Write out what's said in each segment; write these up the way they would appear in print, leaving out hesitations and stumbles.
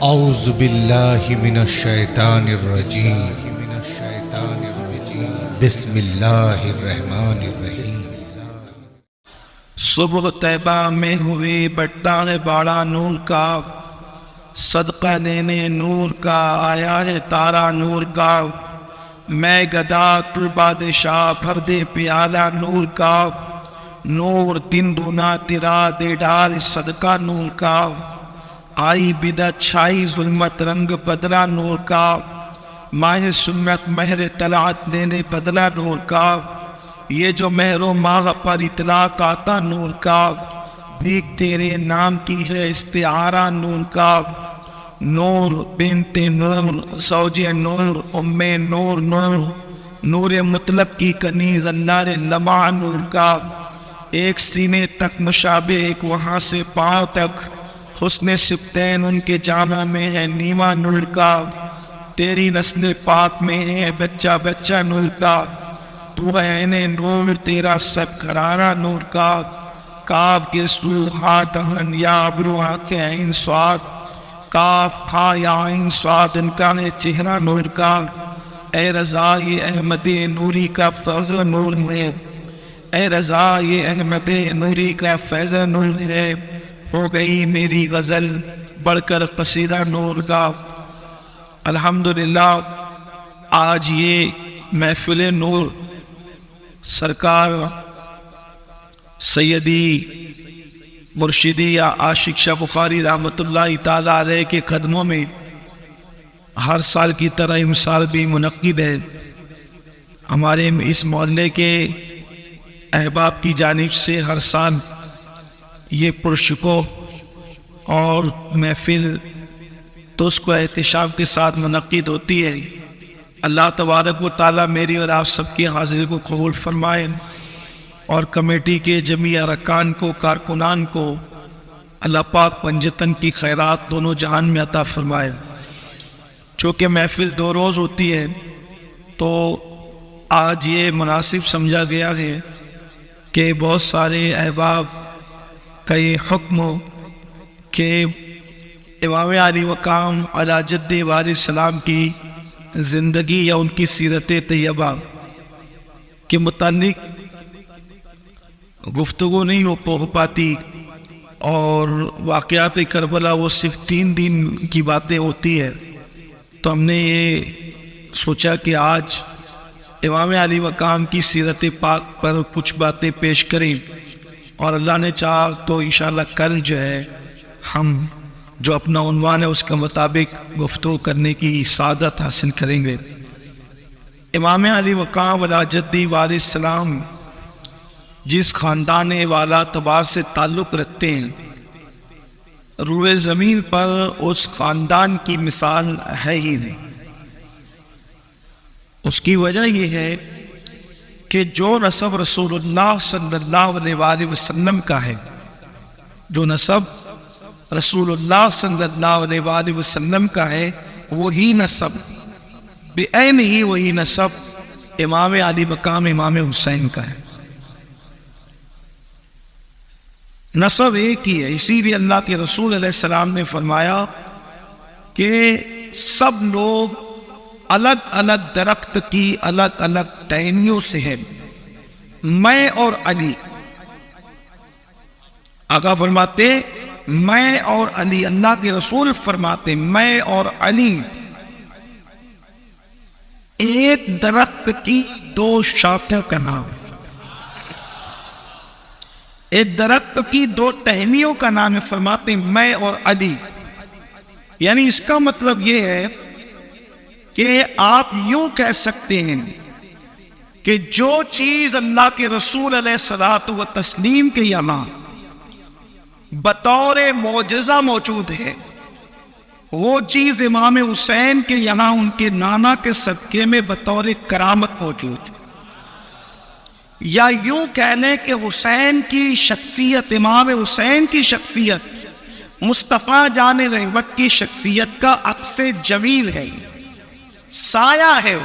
اعوذ باللہ من الشیطان الرجیم بسم اللہ الرحمن الرحیم۔ صبح طیبہ میں ہوئی بٹتا ہے باڑا نور کا، صدقہ دینے نور کا آیا ہے تارا نور کا، میں گدا تو بادشاہ بھر دے پیالہ نور کا، نور دن دونا تیرا دے ڈال صدقہ نور کا، آئی بدعت چھائی ظلمت رنگ بدلا نور کا، ماہ سنت مہر طلعت دینے بدلا نور کا، یہ جو مہر و ماہ پر اطلاق آتا نور کا، بھیک تیرے نام کی ہے استعارہ نور کا، نور بنت نور زوج نور ام نور نور، نور مطلق کی کنیز اللہ لمع نور کا، ایک سینے تک مشابہ ایک وہاں سے پاؤں تک، حسن سبتین ان کے جامع میں ہے نیما نور کا، تیری نسل پاک میں ہے بچہ بچہ نور کا، تو عین نور تیرا سب گھرانہ نور کا، کاف کے سو ہا دہن یا ابرو آنکھیں عین سواد، کاف ہا یا عین سواد ان کا ہے چہرہ نور کا، اے رضا یہ احمد نوری کا فیض نور ہے، اے رضا یہ احمد نوری کا فیض نور ہے، ہو گئی میری غزل بڑھ کر قصیدہ نور کا۔ الحمدللہ آج یہ محفل نور سرکار سیدی مرشدی یا عاشق شاہ بخاری رحمۃ اللہ تعالیٰ علیہ کے قدموں میں ہر سال کی طرح امسال بھی منعقد ہے۔ ہمارے اس محلے کے احباب کی جانب سے ہر سال یہ پرشکو اور محفل تو اس کو احتشام کے ساتھ منعقد ہوتی ہے۔ اللہ تبارک و تعالیٰ میری اور آپ سب کی حاضری کو قبول فرمائے، اور کمیٹی کے جمیع ارکان کو کارکنان کو اللہ پاک پنجتن کی خیرات دونوں جہان میں عطا فرمائے۔ چونکہ محفل 2 روز ہوتی ہے تو آج یہ مناسب سمجھا گیا ہے کہ بہت سارے احباب کا یہ حکم ہو کہ امام علی مقام علی جد والد السلام کی زندگی یا ان کی سیرت طیبہ کے متعلق گفتگو نہیں ہو پاتی، اور واقعات کربلا وہ صرف 3 دن کی باتیں ہوتی ہے، تو ہم نے یہ سوچا کہ آج امام علی مقام کی سیرت پاک پر کچھ باتیں پیش کریں، اور اللہ نے چاہا تو انشاءاللہ کل جو ہے ہم جو اپنا عنوان ہے اس کے مطابق گفتگو کرنے کی سعادت حاصل کریں گے۔ امام علی مقام علی جدی والد السلام جس خاندان والا تبار سے تعلق رکھتے ہیں، روئے زمین پر اس خاندان کی مثال ہے ہی نہیں۔ اس کی وجہ یہ ہے کہ جو نسب رسول اللہ صلی اللہ علیہ وآلہ وسلم کا ہے، جو نسب رسول اللہ صلی اللہ علیہ وآلہ وسلم کا ہے، وہی نسب بعین ہی وہی نسب امام علی مقام امام حسین کا ہے۔ نسب ایک ہی ہے، اسی لیے اللہ کے رسول علیہ السلام نے فرمایا کہ سب لوگ الگ الگ درخت کی الگ الگ ٹہنیوں سے ہیں، میں اور علی۔ آقا فرماتے میں اور علی، اللہ کے رسول فرماتے میں اور علی ایک درخت کی 2 شاخوں کا نام، ایک درخت کی 2 ٹہنیوں کا نام ہے، فرماتے میں اور علی۔ یعنی اس کا مطلب یہ ہے کہ آپ یوں کہہ سکتے ہیں کہ جو چیز اللہ کے رسول علیہ الصلوۃ والتسلیم کے یہاں بطور معجزہ موجود ہے، وہ چیز امام حسین کے یہاں ان کے نانا کے صدقے میں بطور کرامت موجود ہے۔ یا یوں کہہ لیں کہ حسین کی شخصیت، امام حسین کی شخصیت مصطفیٰ جان رحمت کی شخصیت کا عکس جمیل ہے، سایہ ہے۔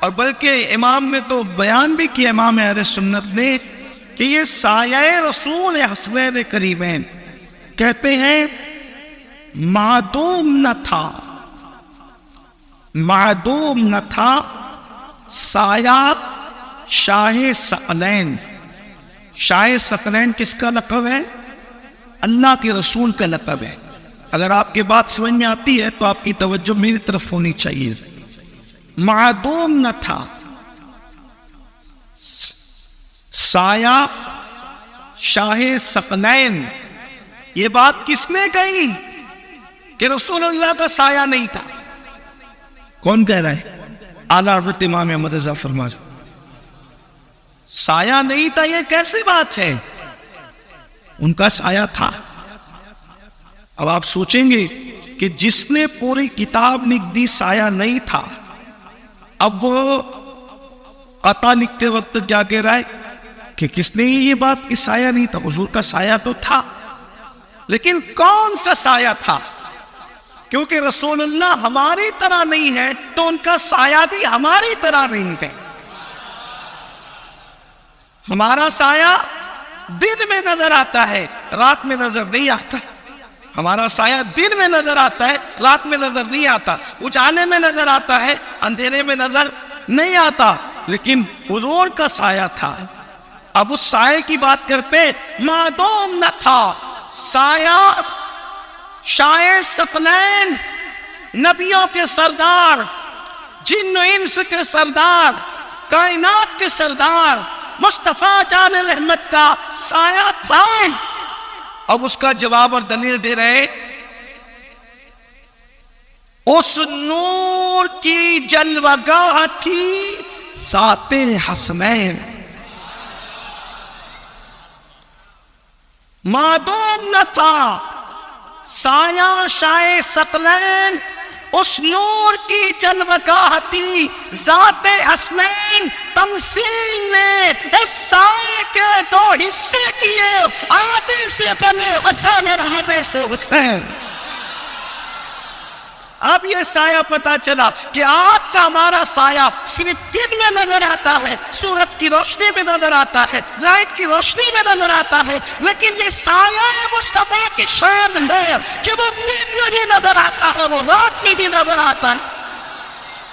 اور بلکہ امام نے تو بیان بھی کیا، امام اہل سنت نے، کہ یہ سایہ رسول حسنین کریمین۔ کہتے ہیں معدوم نہ تھا، معدوم نہ تھا سایہ شاہ ثقلین۔ شاہ ثقلین کس کا لقب ہے؟ اللہ کے رسول کا لقب ہے۔ اگر آپ کی بات سمجھ میں آتی ہے تو آپ کی توجہ میری طرف ہونی چاہیے۔ معدوم نہ تھا سایہ شاہ ثقلین۔ یہ بات کس نے کہی کہ رسول اللہ کا سایہ نہیں تھا؟ کون کہہ رہا ہے؟ اعلیٰ حضرت امام احمد رضا فرما رہے سایہ نہیں تھا، یہ کیسی بات ہے؟ ان کا سایہ تھا۔ اب آپ سوچیں گے کہ جس نے پوری کتاب لکھ دی سایہ نہیں تھا، اب وہ قطع لکھتے وقت کیا کہہ رہا ہے کہ کس نے یہ بات کہ سایہ نہیں تھا؟ حضور کا سایہ تو تھا، لیکن کون سا سایہ تھا؟ کیونکہ رسول اللہ ہماری طرح نہیں ہے تو ان کا سایہ بھی ہماری طرح نہیں ہے۔ ہمارا سایہ دن میں نظر آتا ہے، رات میں نظر نہیں آتا۔ ہمارا سایہ دن میں نظر آتا ہے، رات میں نظر نہیں آتا۔ اجالے میں نظر آتا ہے، اندھیرے میں نظر نہیں آتا۔ لیکن حضور کا سایہ تھا۔ اب اس سایہ کی بات کرتے، معدوم نہ تھا سایہ شاہ ثقلین، نبیوں کے سردار، جن و انس کے سردار، کائنات کے سردار، مصطفیٰ جان رحمت کا سایہ تھا۔ اب اس کا جواب اور دلیل دے رہے، اس نور کی جلوگاہ تھی ذات حسنین۔ معدوم نہ تھا سایہ شاہ ثقلین، اس نور کی جلوگاہ تھی ذات حسنین۔ تمثیل نے اس سایہ کے دو حصے کیے، آدھے سے بنے حسین اور آدھے سے حسین۔ اب یہ سایہ پتا چلا کہ آپ کا ہمارا سایہ صرف دن میں نظر آتا ہے، سورج کی روشنی میں نظر آتا ہے، لائٹ کی روشنی میں نظر آتا ہے، لیکن یہ سایہ مصطفیٰ کی شان ہے کہ وہ دن میں بھی نظر آتا ہے، وہ رات میں بھی نظر آتا ہے۔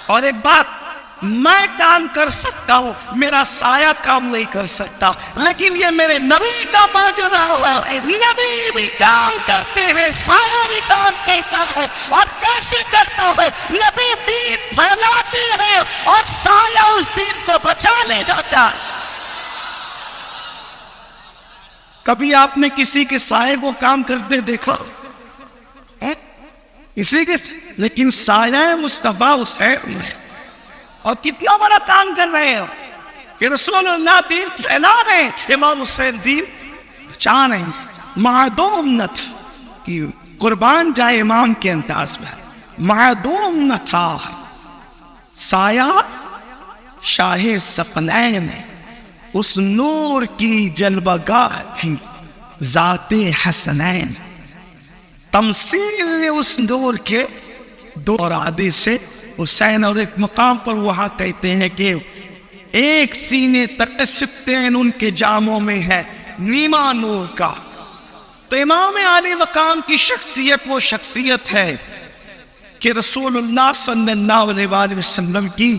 اور ایک بات، میں کام کر سکتا ہوں، میرا سایہ کام نہیں کر سکتا، لیکن یہ میرے نبی کا معجزہ ہوا ہے۔ نبی بھی کام کرتے ہیں، سایہ بھی کام کرتا ہے۔ اور کیسے کرتا ہے؟ نبی دین پھیلاتے ہیں اور سایہ اس دین کو بچانے جاتا ہے۔ کبھی آپ نے کسی کے سائے کو کام کرتے دیکھا؟ کسی کے، لیکن سایہ مصطفیٰ حسین ہے، اور کتنا بڑا کام کر رہے ہیں کہ رسول اللہ دین پھیلا رہے ہیں، امام حسین دین بچا رہے ہیں۔ معدوم نہ تھا، کہ قربان جائے امام کے انداز میں، معدوم نہ تھا سایہ شاہ ثقلین، اس نور کی جلوگاہ تھی ذات حسنین۔ تمثیل نے اس نور کے دو ارادے سے حسین، اور ایک مقام پر وہاں کہتے ہیں کہ ایک سینے تک سبتین ان کے جاموں میں ہے نیما نور کا۔ تو امام عالی مقام کی شخصیت وہ شخصیت ہے کہ رسول اللہ صلی اللہ علیہ وآلہ وسلم کی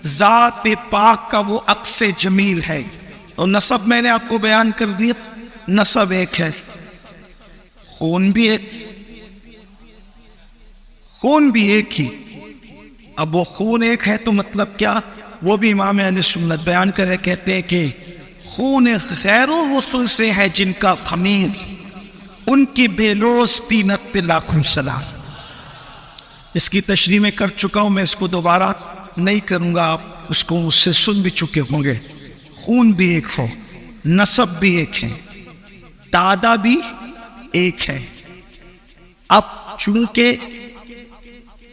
ذات پاک کا وہ عکس جمیل ہے۔ اور نسب میں نے آپ کو بیان کر دیا، نسب ایک ہے، خون بھی ایک، خون بھی ایک ہی۔ اب وہ خون ایک ہے تو مطلب کیا؟ وہ بھی امام اہل سنت بیان کرے، کہتے ہیں کہ خون خیر الرسل سے ہے جن کا خمیر، ان کی بے لوث طینت پہ لاکھوں سلام۔ اس کی تشریح میں کر چکا ہوں، میں اس کو دوبارہ نہیں کروں گا، آپ اس کو مجھ سے سن بھی چکے ہوں گے۔ خون بھی ایک ہو، نسب بھی ایک ہے، دادا بھی ایک ہے۔ اب چونکہ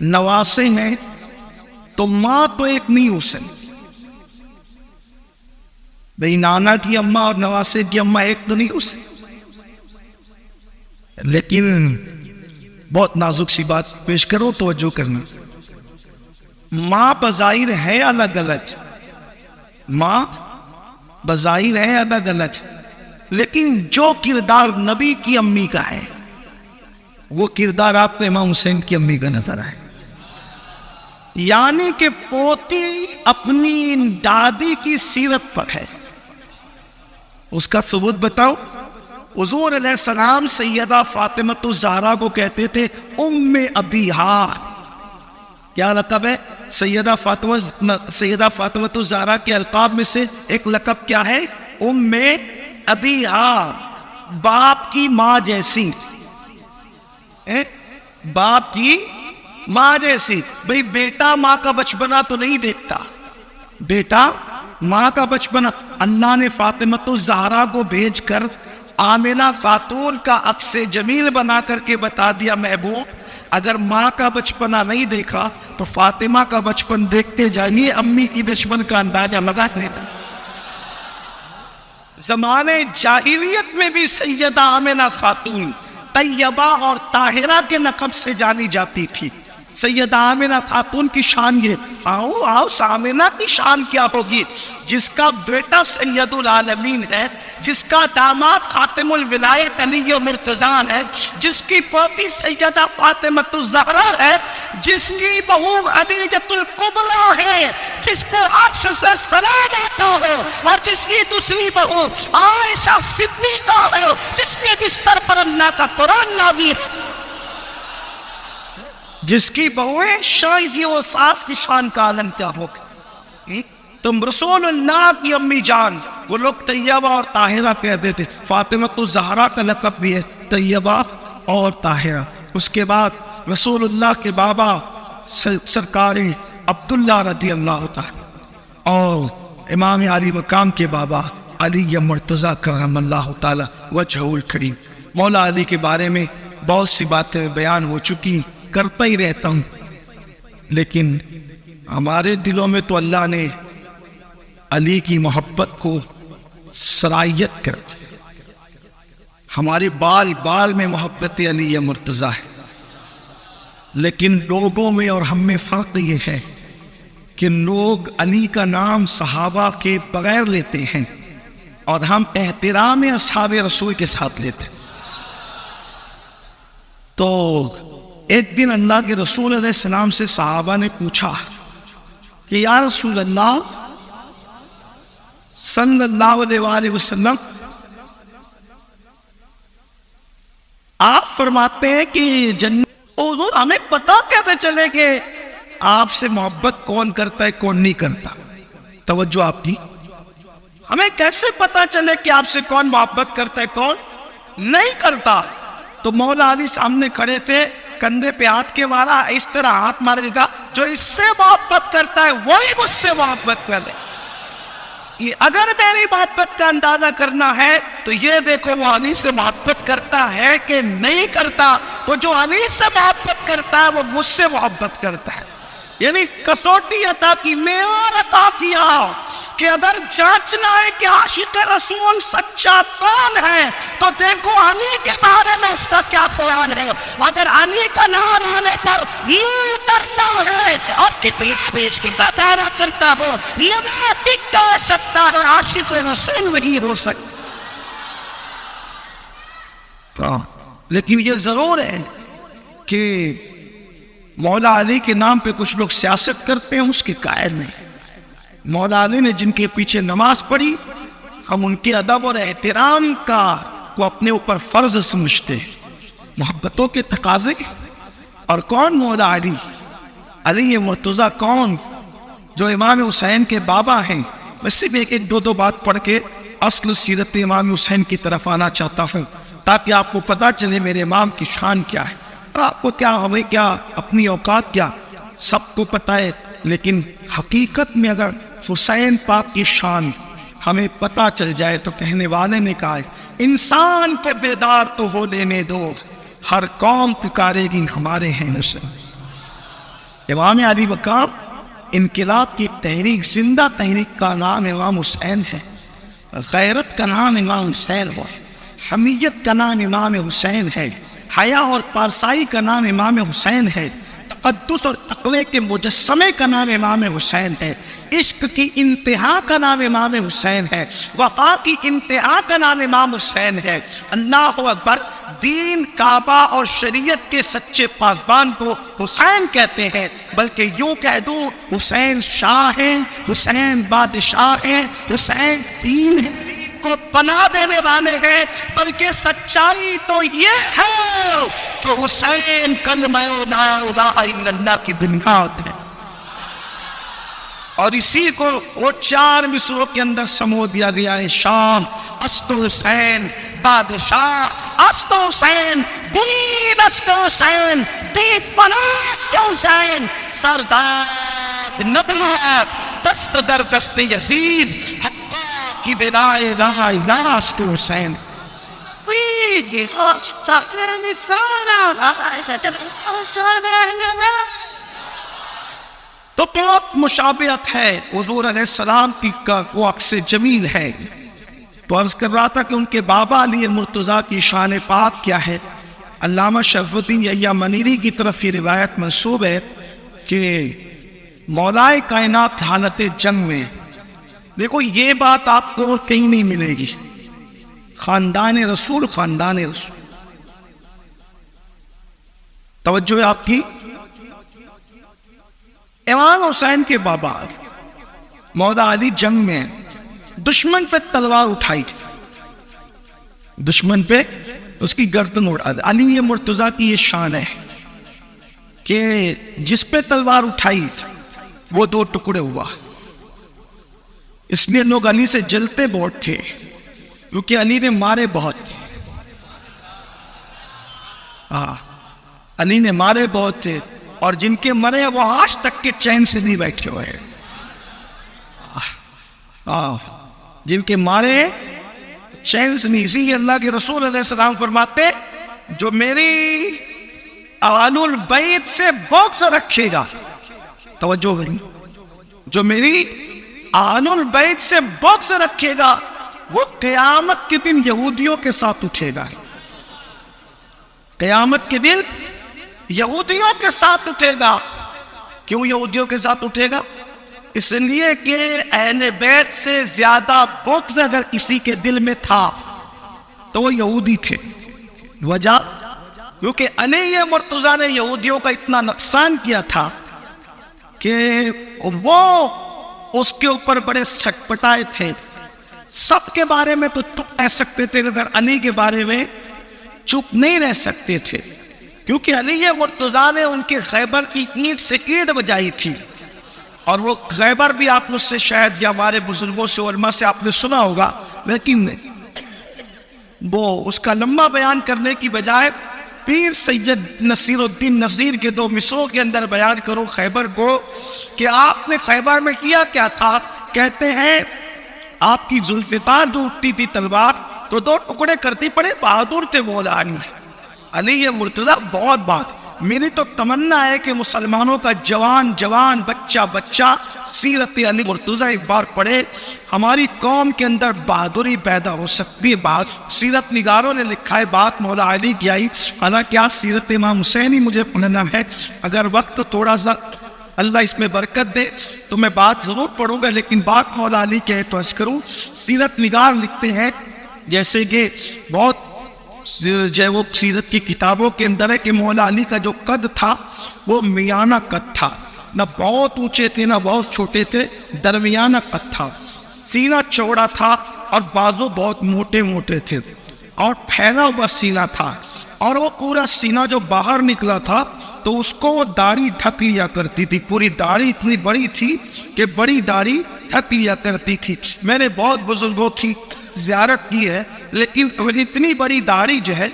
نواسے ہیں تو ماں تو ایک نہیں ہو سکتی، بھئی نانا کی اماں اور نواسے کی اماں ایک تو نہیں ہو سکتی۔ لیکن بہت نازک سی بات پیش کرو، توجہ کرنا، ماں بظاہر ہے الگ الگ، ماں بظاہر ہے الگ الگ، لیکن جو کردار نبی کی امی کا ہے وہ کردار آپ کو امام حسین کی امی کا نظر آئے، یعنی کہ پوتی اپنی دادی کی سیرت پر ہے۔ اس کا ثبوت بتاؤ، حضور علیہ السلام سیدہ فاطمہ الزہرا کو کہتے تھے ام ابیہا۔ کیا لقب ہے؟ سیدہ فاطمہ الزہرا کے القاب میں سے ایک لقب کیا ہے؟ ام ابیہا، باپ کی ماں جیسی، باپ کی ماں جیسی۔ بھئی بیٹا ماں کا بچپنا تو نہیں دیکھتا، بیٹا ماں کا بچپنا۔ اللہ نے فاطمہ الزہرا کو بھیج کر آمنہ خاتون کا عکس جمیل بنا کر کے بتا دیا محبوب اگر ماں کا بچپنا نہیں دیکھا تو فاطمہ کا بچپن دیکھتے جائیے، امی کی بچپن کا اندازہ لگا دینا۔ زمانے جاہلیت میں بھی سیدہ آمنہ خاتون طیبہ اور طاہرہ کے لقب سے جانی جاتی تھی۔ سیدہ آمنہ خاتون کی شان یہ، آؤ آمنہ کی شان کیا ہوگی؟ جس کا بیٹا سید العالمین ہے، جس کا داماد خاتم الولایت علی مرتضیٰ ہے، جس کی پوتی سیدہ فاطمہ الزہرا ہے، جس کی بہو خدیجہ الکبریٰ ہے، جس کو عرش سے سلام آتا ہو، اور جس کی دوسری بہو عائشہ صدیقہ ہے، جس کے بستر پر اللہ کا قرآن نازل، جس کی بہویں شاہی و ساس کی شان کا عالم کیا ہوگا؟ تم رسول اللہ کی امی جان، وہ لوگ طیبہ اور طاہرہ کہتے تھے۔ فاطمہ الزہرا کا لقب بھی ہے طیبہ اور طاہرہ۔ اس کے بعد رسول اللہ کے بابا سرکار عبداللہ رضی اللہ تعالی اور امام علی مقام کے بابا علی مرتضیٰ کرم اللہ تعالی وجہہ الکریم۔ مولا علی کے بارے میں بہت سی باتیں بیان ہو چکی، کرتا ہی رہتا ہوں، لیکن ہمارے دلوں میں تو اللہ نے علی کی محبت کو صلاحیت کر دی۔ ہمارے بال بال میں محبت علی مرتضیٰ ہے، لیکن لوگوں میں اور ہم میں فرق یہ ہے کہ لوگ علی کا نام صحابہ کے بغیر لیتے ہیں اور ہم احترام اصحاب رسول کے ساتھ لیتے ہیں۔ تو ایک دن اللہ کے رسول علیہ السلام سے صحابہ نے پوچھا کہ یا رسول اللہ صلی اللہ علیہ وآلہ وسلم، آپ فرماتے ہیں کہ جنت، حضور ہمیں پتہ کیسے چلے کہ آپ سے محبت کون کرتا ہے کون نہیں کرتا؟ توجہ آپ کی، ہمیں کیسے پتہ چلے کہ آپ سے کون محبت کرتا ہے کون نہیں کرتا؟ تو مولا علی سامنے کھڑے تھے، کندھے پہ ہاتھ کے مارا، اس طرح ہاتھ مارے گا، جو اس سے محبت کرتا ہے وہی مجھ سے محبت کرے۔ اگر میری محبت کا اندازہ کرنا ہے تو یہ دیکھو وہ علی سے محبت کرتا ہے کہ نہیں کرتا، تو جو علی سے محبت کرتا ہے وہ مجھ سے محبت کرتا ہے۔ یعنی کسوٹی عطا کی، معیار عطا کیا کہ اگر جانچنا ہے کہ عاشق رسول سچا کون ہے تو دیکھو علی کے بارے میں اس کا کیا خیال ہے۔ اگر علی کا نام آنے پر یہ کرتا ہے اور کتنی پیش کی بتانا کرتا ہو، یہ منافق تو سکتا ہے، عاشق رسول نہیں ہو سکتا۔ لیکن یہ ضرور ہے کہ مولا علی کے نام پہ کچھ لوگ سیاست کرتے ہیں، اس کے قائل نہیں۔ مولا علی نے جن کے پیچھے نماز پڑھی، ہم ان کے ادب اور احترام کو اپنے اوپر فرض سمجھتے ہیں، محبتوں کے تقاضے۔ اور کون مولا علی؟ علی مرتضیٰ کون؟ جو امام حسین کے بابا ہیں۔ میں صرف ایک دو بات پڑھ کے اصل سیرت امام حسین کی طرف آنا چاہتا ہوں تاکہ آپ کو پتہ چلے میرے امام کی شان کیا ہے، اور آپ کو کیا، ہمیں کیا، اپنی اوقات کیا، سب کو پتہ ہے۔ لیکن حقیقت میں اگر حسین پاک کی شان ہمیں پتہ چل جائے تو کہنے والے نے کہا ہے انسان کے بیدار تو ہو لینے دو، ہر قوم پکارے گی ہمارے ہیں حسین۔ امام علی مقام انقلاب کی تحریک، زندہ تحریک کا نام امام حسین ہے، غیرت کا نام امام حسین ہے، حمیت کا نام امام حسین ہے، حیا اور پارسائی کا نام امام حسین ہے، تقدس اور تقوی کے مجسمے کا نام امام حسین ہے، عشق کی انتہا کا نام امام حسین ہے، وفا کی انتہا کا نام امام حسین ہے۔ اللہ اکبر، دین، کعبہ اور شریعت کے سچے پاسبان کو حسین کہتے ہیں، بلکہ یوں کہہ دوں حسین شاہ ہیں، حسین بادشاہ ہیں، حسین دین ہے، دین کو پناہ دینے والے ہیں۔ بلکہ سچائی تو یہ ہے کہ حسین کلمہ لا الہ الا اللہ کی بنیاد ہے، اور اسی کو وہ 4 مصروں کے اندر سمو دیا گیا ہے۔ شام است حسین بادشاہ است حسین، دین است حسین، دین پناست حسین، سردار نبوت دست در دست یزید، حقا کی بلا الہ الا است حسین۔ تو بہت مشابہت ہے حضور علیہ السلام کی کا وہ عکس جمیل ہے۔ تو عرض کر رہا تھا کہ ان کے بابا علی مرتضیٰ کی شان پاک کیا ہے۔ علامہ شرف الدین یحییٰ منیری کی طرف یہ روایت منسوب ہے کہ مولائے کائنات حالت جنگ میں، دیکھو یہ بات آپ کو کہیں نہیں ملے گی، خاندان رسول، خاندان رسول، توجہ ہے آپ کی۔ امام حسین کے بابا مولا علی جنگ میں دشمن پہ تلوار اٹھائی، دشمن پہ اس کی گردن اڑا دی۔ علی مرتضیٰ کی یہ شان ہے کہ جس پہ تلوار اٹھائی وہ 2 ٹکڑے ہوا، اس لیے لوگ علی سے جلتے بہت تھے، کیونکہ علی نے مارے بہت تھے۔ علی نے مارے بہت تھے، اور جن کے مرے وہ آج تک کے چین سے نہیں بیٹھے ہوئے ہیں۔ جن کے مارے چین سے نہیں، اسی لیے اللہ کے رسول علیہ السلام فرماتے جو میری آل البیت سے بغض رکھے گا، توجہ کریں، جو میری آل البیت سے بغض رکھے گا وہ قیامت کے دن یہودیوں کے ساتھ اٹھے گا، قیامت کے دن یہودیوں کے ساتھ اٹھے گا۔ کیوں یہودیوں کے ساتھ اٹھے گا؟ اس لیے کہ اہل بیت سے زیادہ بغض اگر کسی کے دل میں تھا تو وہ یہودی تھے۔ وجہ کیونکہ علی مرتضیٰ نے یہودیوں کا اتنا نقصان کیا تھا کہ وہ اس کے اوپر بڑے چھٹپٹائے تھے۔ سب کے بارے میں تو چپ رہ سکتے تھے، اگر علی کے بارے میں چپ نہیں رہ سکتے تھے، کیونکہ علی مرتضیٰ نے ان کے خیبر کی اینٹ سے اینٹ بجائی تھی، اور وہ خیبر بھی آپ مجھ سے شاید یا ہمارے بزرگوں سے علماء سے آپ نے سنا ہوگا، لیکن وہ اس کا لمبا بیان کرنے کی بجائے پیر سید نصیر الدین نذیر کے 2 مصروں کے اندر بیان کروں خیبر کو، کہ آپ نے خیبر میں کیا کیا تھا۔ کہتے ہیں آپ کی ذوالفقار جو اٹھتی تھی تلوار تو 2 ٹکڑے کرتی پڑے، بہادر تھے مولا علی مرتضیٰ بہت بات۔ میری تو تمنا ہے کہ مسلمانوں کا جوان بچہ سیرت علی مرتضیٰ ایک بار پڑھے، ہماری قوم کے اندر بہادری پیدا ہو سکتی ہے۔ بات سیرت نگاروں نے لکھا ہے، بات مولا علی کی آئی، حالانکہ آج سیرت امام حسین ہی مجھے پڑھنا ہے، اگر وقت تھوڑا سا اللہ اس میں برکت دے تو میں بات ضرور پڑھوں گا، لیکن بات مولا علی کے تو عرض کروں۔ سیرت نگار لکھتے ہیں جیسے کہ بہت جو وہ سیرت کی کتابوں کے اندر ہے کہ مولا علی کا جو قد تھا وہ میانہ قد تھا، نہ بہت اونچے تھے نہ بہت چھوٹے تھے، درمیانہ قد تھا، سینہ چوڑا تھا اور بازو بہت موٹے موٹے تھے، اور پھیلا ہوا سینہ تھا، اور وہ پورا سینہ جو باہر نکلا تھا تو اس کو وہ داڑھی ڈھک لیا کرتی تھی، پوری داڑھی اتنی بڑی تھی کہ بڑی داڑھی ڈھک لیا کرتی تھی۔ میں نے بہت بزرگوں کی زیارت کی ہے، لیکن اتنی بڑی داڑھی جو ہے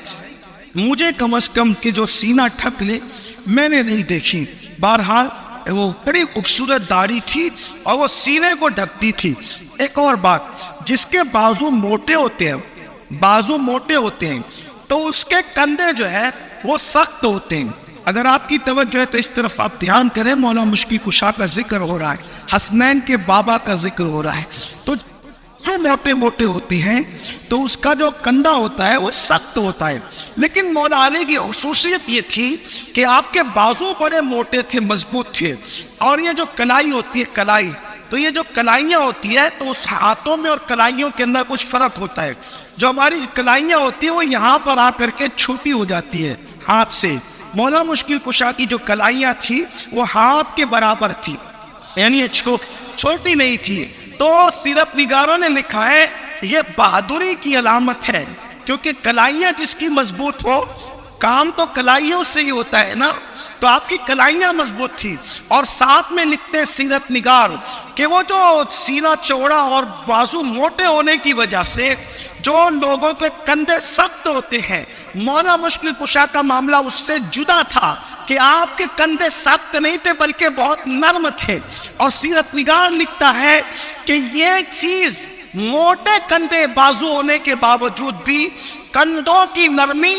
مجھے کم از کم کہ جو سینہ ڈھک لے میں نے نہیں دیکھی۔ بہرحال وہ بڑی خوبصورت داڑھی تھی اور وہ سینے کو ڈھکتی تھی۔ ایک اور بات، جس کے بازو موٹے ہوتے ہیں تو اس کے کندھے جو ہے وہ سخت ہوتے ہیں۔ اگر آپ کی توجہ ہے تو اس طرف آپ دھیان کریں، مولا مشکل کشا کا ذکر ہو رہا ہے، حسنین کے بابا کا ذکر ہو رہا ہے، تو جو موٹے موٹے ہوتے ہیں تو اس کا جو کندھا ہوتا ہے وہ سخت ہوتا ہے۔ لیکن مولا علی کی خصوصیت یہ تھی کہ آپ کے بازو بڑے موٹے تھے، مضبوط تھے، اور یہ جو کلائی ہوتی ہے، کلائی تو یہ جو کلائیاں ہوتی ہے تو اس ہاتھوں میں اور کلائیوں کے اندر کچھ فرق ہوتا ہے. جو ہماری کلائیاں ہوتی ہیں وہ یہاں پر آ کر کے چھوٹی ہو جاتی ہے ہاتھ سے. مولا مشکل کشا کی جو کلائیاں تھی وہ ہاتھ کے برابر تھی, یعنی یہ چھوٹی نہیں تھی. تو سیرت نگاروں نے لکھا ہے یہ بہادری کی علامت ہے, کیونکہ کلائیاں جس کی مضبوط ہو, کام تو کلائیوں سے ہی ہوتا ہے نا, تو آپ کی کلائیاں مضبوط تھی. اور ساتھ میں لکھتے ہیں سیرت نگار کہ وہ جو سینہ چوڑا اور بازو موٹے ہونے کی وجہ سے جو لوگوں کے کندھے سخت ہوتے ہیں, مولا مشکل کشا کا معاملہ اس سے جدا تھا کہ آپ کے کندھے سخت نہیں تھے بلکہ بہت نرم تھے. اور سیرت نگار لکھتا ہے کہ یہ چیز موٹے کندھے بازو ہونے کے باوجود بھی کندھوں کی نرمی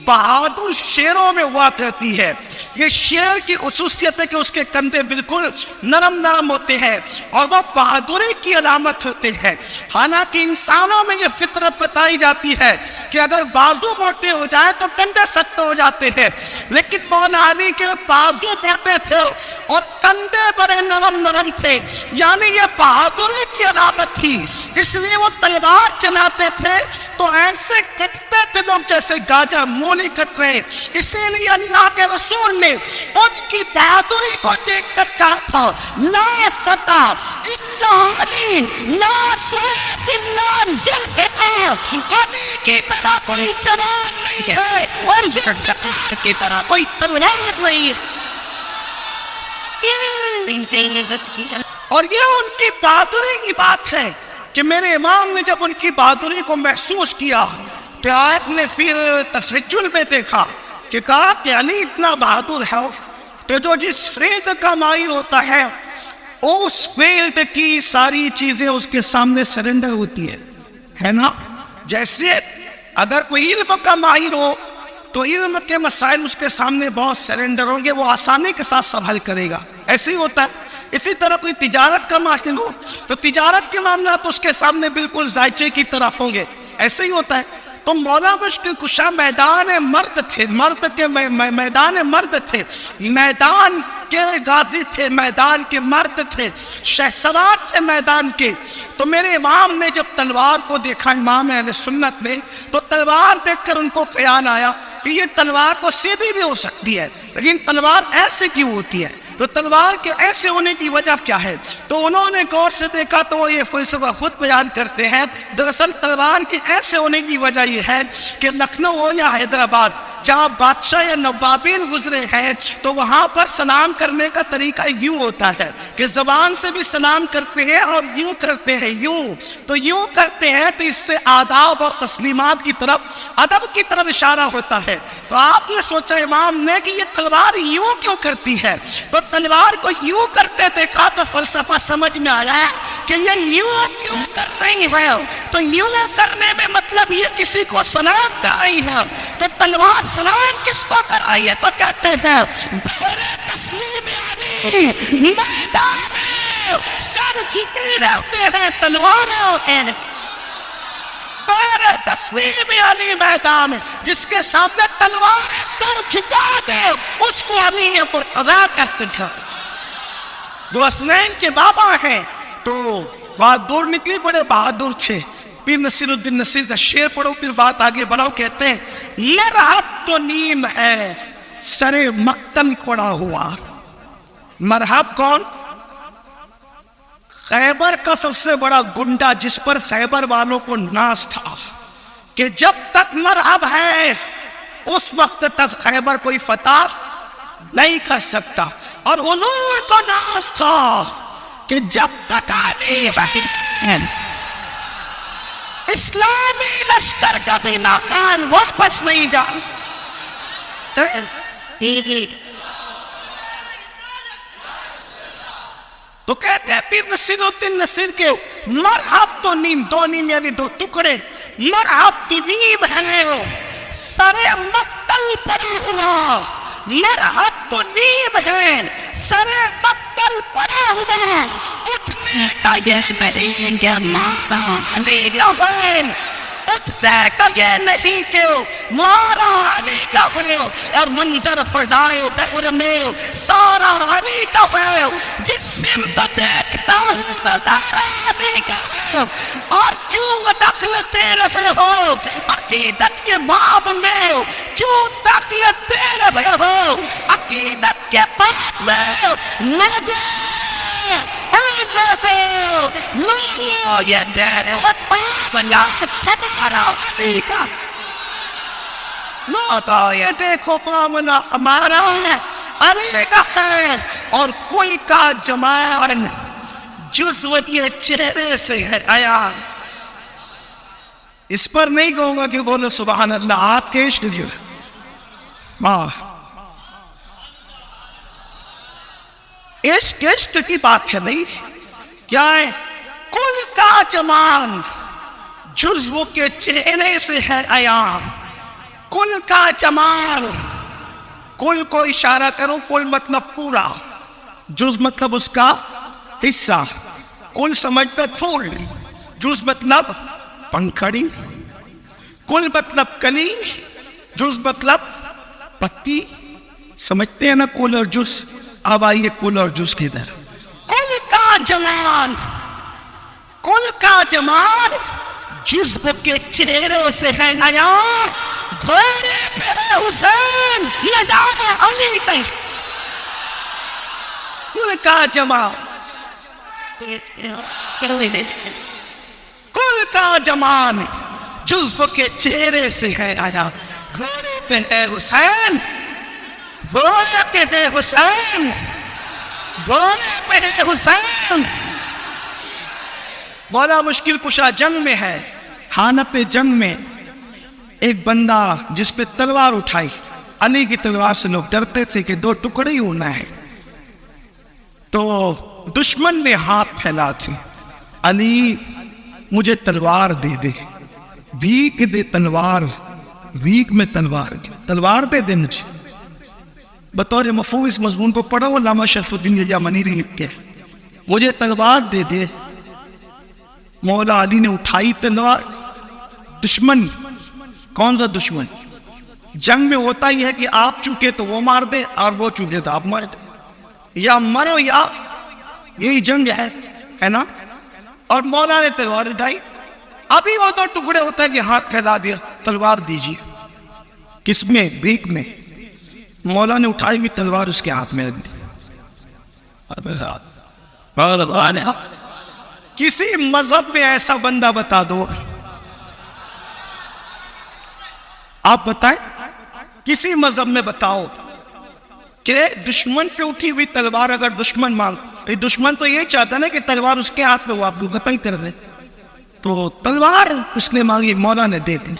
بہادر شیروں میں ہوا کرتی ہے. یہ شیر کی خصوصیت ہے کہ اس کے کندھے بالکل نرم نرم ہوتے ہیں اور وہ بہادری کی علامت ہوتے ہیں. حالانکہ انسانوں میں یہ فطرت بتائی جاتی ہے کہ اگر بازو موٹے ہو جائے تو کندھے سخت ہو جاتے ہیں, لیکن مولا علی کے بازو موٹے تھے اور کندھے بڑے نرم نرم تھے, یعنی یہ بہادری کی علامت تھی. اس لیے وہ تلوار چلاتے تھے تو ایسے کٹتے تھے لوگ جیسے گاجر مولی کٹ رہے. اسی لیے اللہ کے رسول نے ان کی بہادری کو دیکھ کر کہا تھا لا فتح الا علی لا سیف الا ذوالفقار, علی کی طرح کوئی جوان نہیں ہے اور ذوالفقار کی طرح کوئی تلوار نہیں. اور یہ ان کی بہادری کی بات ہے کہ میرے امام نے جب ان کی بہادری کو محسوس کیا تو آپ نے پھر تسجل میں دیکھا کہ کہا کہ علی اتنا بہادر ہے کہ جو جس فیلڈ کا ماہر ہوتا ہے اس فیلڈ کی ساری چیزیں اس کے سامنے سرنڈر ہوتی ہے نا. جیسے اگر کوئی علم کا ماہر ہو تو علم کے مسائل اس کے سامنے بہت سرنڈر ہوں گے, وہ آسانی کے ساتھ سب حل کرے گا, ایسے ہی ہوتا ہے. اسی طرح کوئی تجارت کا ماہر ہو تو تجارت کے معاملات اس کے سامنے بالکل ذائچے کی طرح ہوں گے, ایسے ہی ہوتا ہے. تو مولا مشکل کشا میدان مرد تھے, مرد کے میدان مرد تھے, میدان کے غازی تھے, میدان کے مرد تھے, شہسوار تھے میدان کے. تو میرے امام نے جب تلوار کو دیکھا, امام اہل سنت نے, تو تلوار دیکھ کر ان کو خیال آیا کہ یہ تلوار تو سیدھی بھی ہو سکتی ہے لیکن تلوار ایسے کیوں ہوتی ہے, تو تلوار کے ایسے ہونے کی وجہ کیا ہے. تو انہوں نے غور سے دیکھا تو وہ یہ فلسفہ خود بیان کرتے ہیں. دراصل تلوار کے ایسے ہونے کی وجہ یہ ہے کہ لکھنؤ ہو یا حیدرآباد جہاں بادشاہ یا نوابین گزرے ہیں تو وہاں پر سلام کرنے کا طریقہ یوں ہوتا ہے کہ زبان سے بھی سلام کرتے ہیں اور یوں کرتے ہیں, یوں تو یوں کرتے ہیں, تو اس سے آداب اور تسلیمات کی طرف, ادب کی طرف اشارہ ہوتا ہے. تو آپ نے سوچا امام نے کہ یہ تلوار یوں کیوں کرتی ہے, تو تلوار کو یوں کرتے دیکھا تو فلسفہ سمجھ میں آیا کہ یہ یوں کیوں کر رہی ہے. تو یوں کرنے میں مطلب یہ کسی کو سلام کر رہی ہے, تو تلوار سلام کس کو کر رہی ہے, تو کہتے ہیں تسلیم علی میدان میں سر جھکے رہتے ہیں تلواروں کے, تسلیم علی میدان میں جس کے سامنے تلوار سر جھکا دے اس کو علی مرتضیٰ کرتے تھے. دو حسنین کے بابا ہیں تو بہادر نکلی, بڑے بہادر تھے. پیر نصیر الدین نصیر کا شعر پڑھو پھر بات آگے بڑھاؤ. کہتے ہیں مرحب تو نیم ہے سر مقتل پڑا ہوا. مرحب کون؟ خیبر کا سب سے بڑا گنڈا جس پر خیبر والوں کو ناز تھا کہ جب تک مرحب ہے اس وقت تک خیبر کوئی فتح نہیں کر سکتا. اور حضور کو ناز تھا کہ جب تک علی بہن اسلامی لشکر کا بھی ناکام واپس نہیں جا. تو کہتے ہیں پیر نصیر الدین نصیر کے مرحب تو نیم, دو نیم یعنی دو ٹکڑے, مرحب تو نیم ہے سر مقتل پڑا ہوا, مرحب تو نیم ہے سر مقتل پڑا ہوا. اٹھنے کا یہ نہیں کہ مارا علی بہن, اٹھنے کا یہ نہیں کہ مارا علی کا ہے, اور منظر فضائے دور میں سارا علی کا ہے. جس سمت دیکھتا اور کیوں دخل دے رہے ہو عقیدت کے باب میں؟ کیوں دخل دے رہے ہو عقیدت کے باب میں؟ یہ تیرے بنا یہ دیکھو معاملہ ہمارا ہے علی کا ہے، اور کل کا جمال جزو کے چہرے سے ہے آیا۔ اس پر نہیں کہوں گا کہ بولو سبحان اللہ، آپ کے عشق کی عشق کی بات ہے نہیں، کیا ہے؟ کل کا جمال جزو کے چہرے سے ہے آیا، کل کا جمال۔ کل کو اشارہ کرو، کل مطلب پورا، جز مطلب اس کا حصہ، کل سمجھتا پھول، جز مطلب پنکھڑی، کل مطلب کلی، جز مطلب پتی، سمجھتے ہیں نا کل اور جز؟ اب آئیے کل اور جز کی در کل کا جمال، کل کا جمال جزو کے چہرے سے ہے نیا، گھوڑے پہ ہے حسین، لجانے علی کہیں کل کا جمال، کل کا جمال جزو کے چہرے سے ہے آیا، گھوڑے پہ ہے حسین، گھوڑے پہ ہے حسین، گھوڑے پہ ہے حسین۔ مولا مشکل کشا جنگ میں ہے، حانت جنگ میں ایک بندہ جس پہ تلوار اٹھائی، علی کی تلوار سے لوگ ڈرتے تھے کہ دو ٹکڑے ہی ہونا ہے، تو دشمن نے ہاتھ پھیلا تھی، علی مجھے تلوار دے دے، بھیک دے تلوار، بھیک میں تلوار دے دے مجھے۔ بطور مفہوم اس مضمون کو پڑھو، علامہ شرف الدین یمنی لکھ کے، مجھے تلوار دے دے۔ مولا علی نے اٹھائی تلوار، دشمن، کون سا دشمن؟ جنگ میں ہوتا ہی ہے کہ آپ چکے تو وہ مار دے اور وہ چکے تو آپ مار دے، یا مرو یا، یہی جنگ ہے نا۔ اور مولا نے تلوار اٹھائی، ابھی وہ تو ٹکڑے ہوتا ہے کہ ہاتھ پھیلا دیا، تلوار دیجیے، کس میں؟ بھیک میں۔ مولا نے اٹھائی ہوئی تلوار اس کے ہاتھ میں رکھ دی۔ کسی مذہب میں ایسا بندہ بتا دو، آپ بتائیں، کسی مذہب میں بتاؤ کہ دشمن پہ اٹھی ہوئی تلوار اگر دشمن دشمن تو یہ چاہتا نا کہ تلوار اس کے ہاتھ میں وہ آپ کو قتل کر دے، تو تلوار اس نے مانگی، مولا نے دے دی۔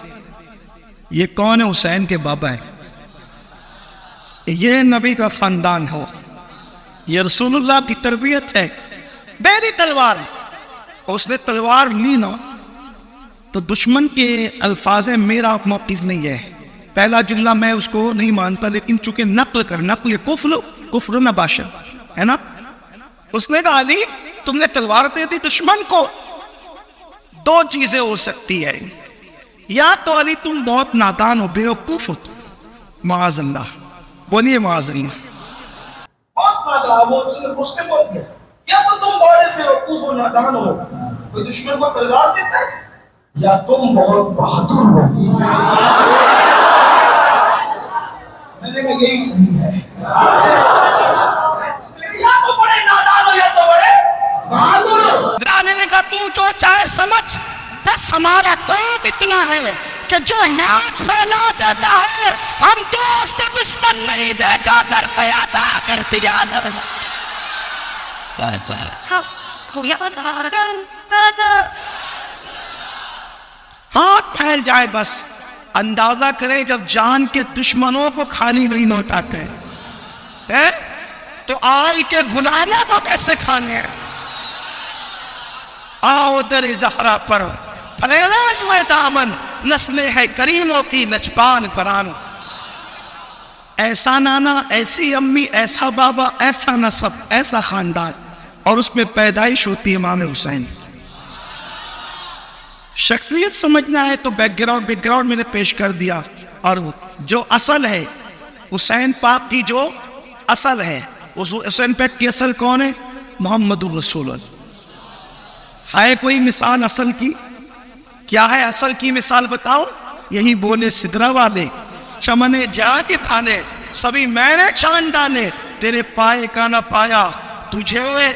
یہ کون ہے؟ حسین کے بابا ہے، یہ نبی کا خاندان ہو، یہ رسول اللہ کی تربیت ہے، میری تلوار۔ اس نے تلوار لی نا تو دشمن کے الفاظ میرا موقف نہیں ہے، پہلا جملہ میں اس کو نہیں مانتا، لیکن چونکہ نقل کفر نباشر ہے نا، اس نے کہا علی تم نے تلوار دے دی دشمن کو، دو چیزیں ہو سکتی ہے، یا تو علی تم بہت نادان ہو، بیوقوف ہو، معاذ اللہ، بولیے معاذ اللہ، بہت نادان ہو، اس نے بول دیا، یا تو تم بڑے بیوقوف ہو، نادان ہو، کوئی دشمن کو تلوار دیتا ہے، یا تم بہت بہادر ہو۔ میں نے کہا یہی صحیح ہے، یا تو بڑے نادان ہو یا تو بڑے بہادر ہو۔ ڈالے نے کہا تو جو چاہے سمجھ، بس ہمارا کام اتنا ہے کہ جو ہاتھ پھیلا دیتا ہے ہم دوست دشمن نہیں دے گا، در پیادا کر دیا۔ ہاتھ پھیل جائے، بس اندازہ کریں جب جان کے دشمنوں کو خالی نہیں لوٹاتے تو آئی کے گناہوں کو کیسے کھانے ہیں؟ آؤ در زہرا پر پھیلاش میں دامن، نسلیں ہے کریموں کی نچبان قرآن۔ ایسا نانا، ایسی امی، ایسا بابا، ایسا نسب، ایسا خاندان، اور اس میں پیدائش ہوتی ہے امام حسین۔ شخصیت سمجھنا ہے تو بیک گراؤنڈ میں نے پیش کر دیا، اور جو اصل ہے حسین پاک کی، جو اصل ہے حسین پاک کی اصل کون ہے؟ محمد الرسول اللہ۔ ہے کوئی مثال اصل کی؟ کیا ہے اصل کی مثال بتاؤ؟ یہی بولے سدرا والے، چمنے جا کے تھانے سبھی میں نے چاند ڈالے، تیرے پائے کا نہ پایا، تجھے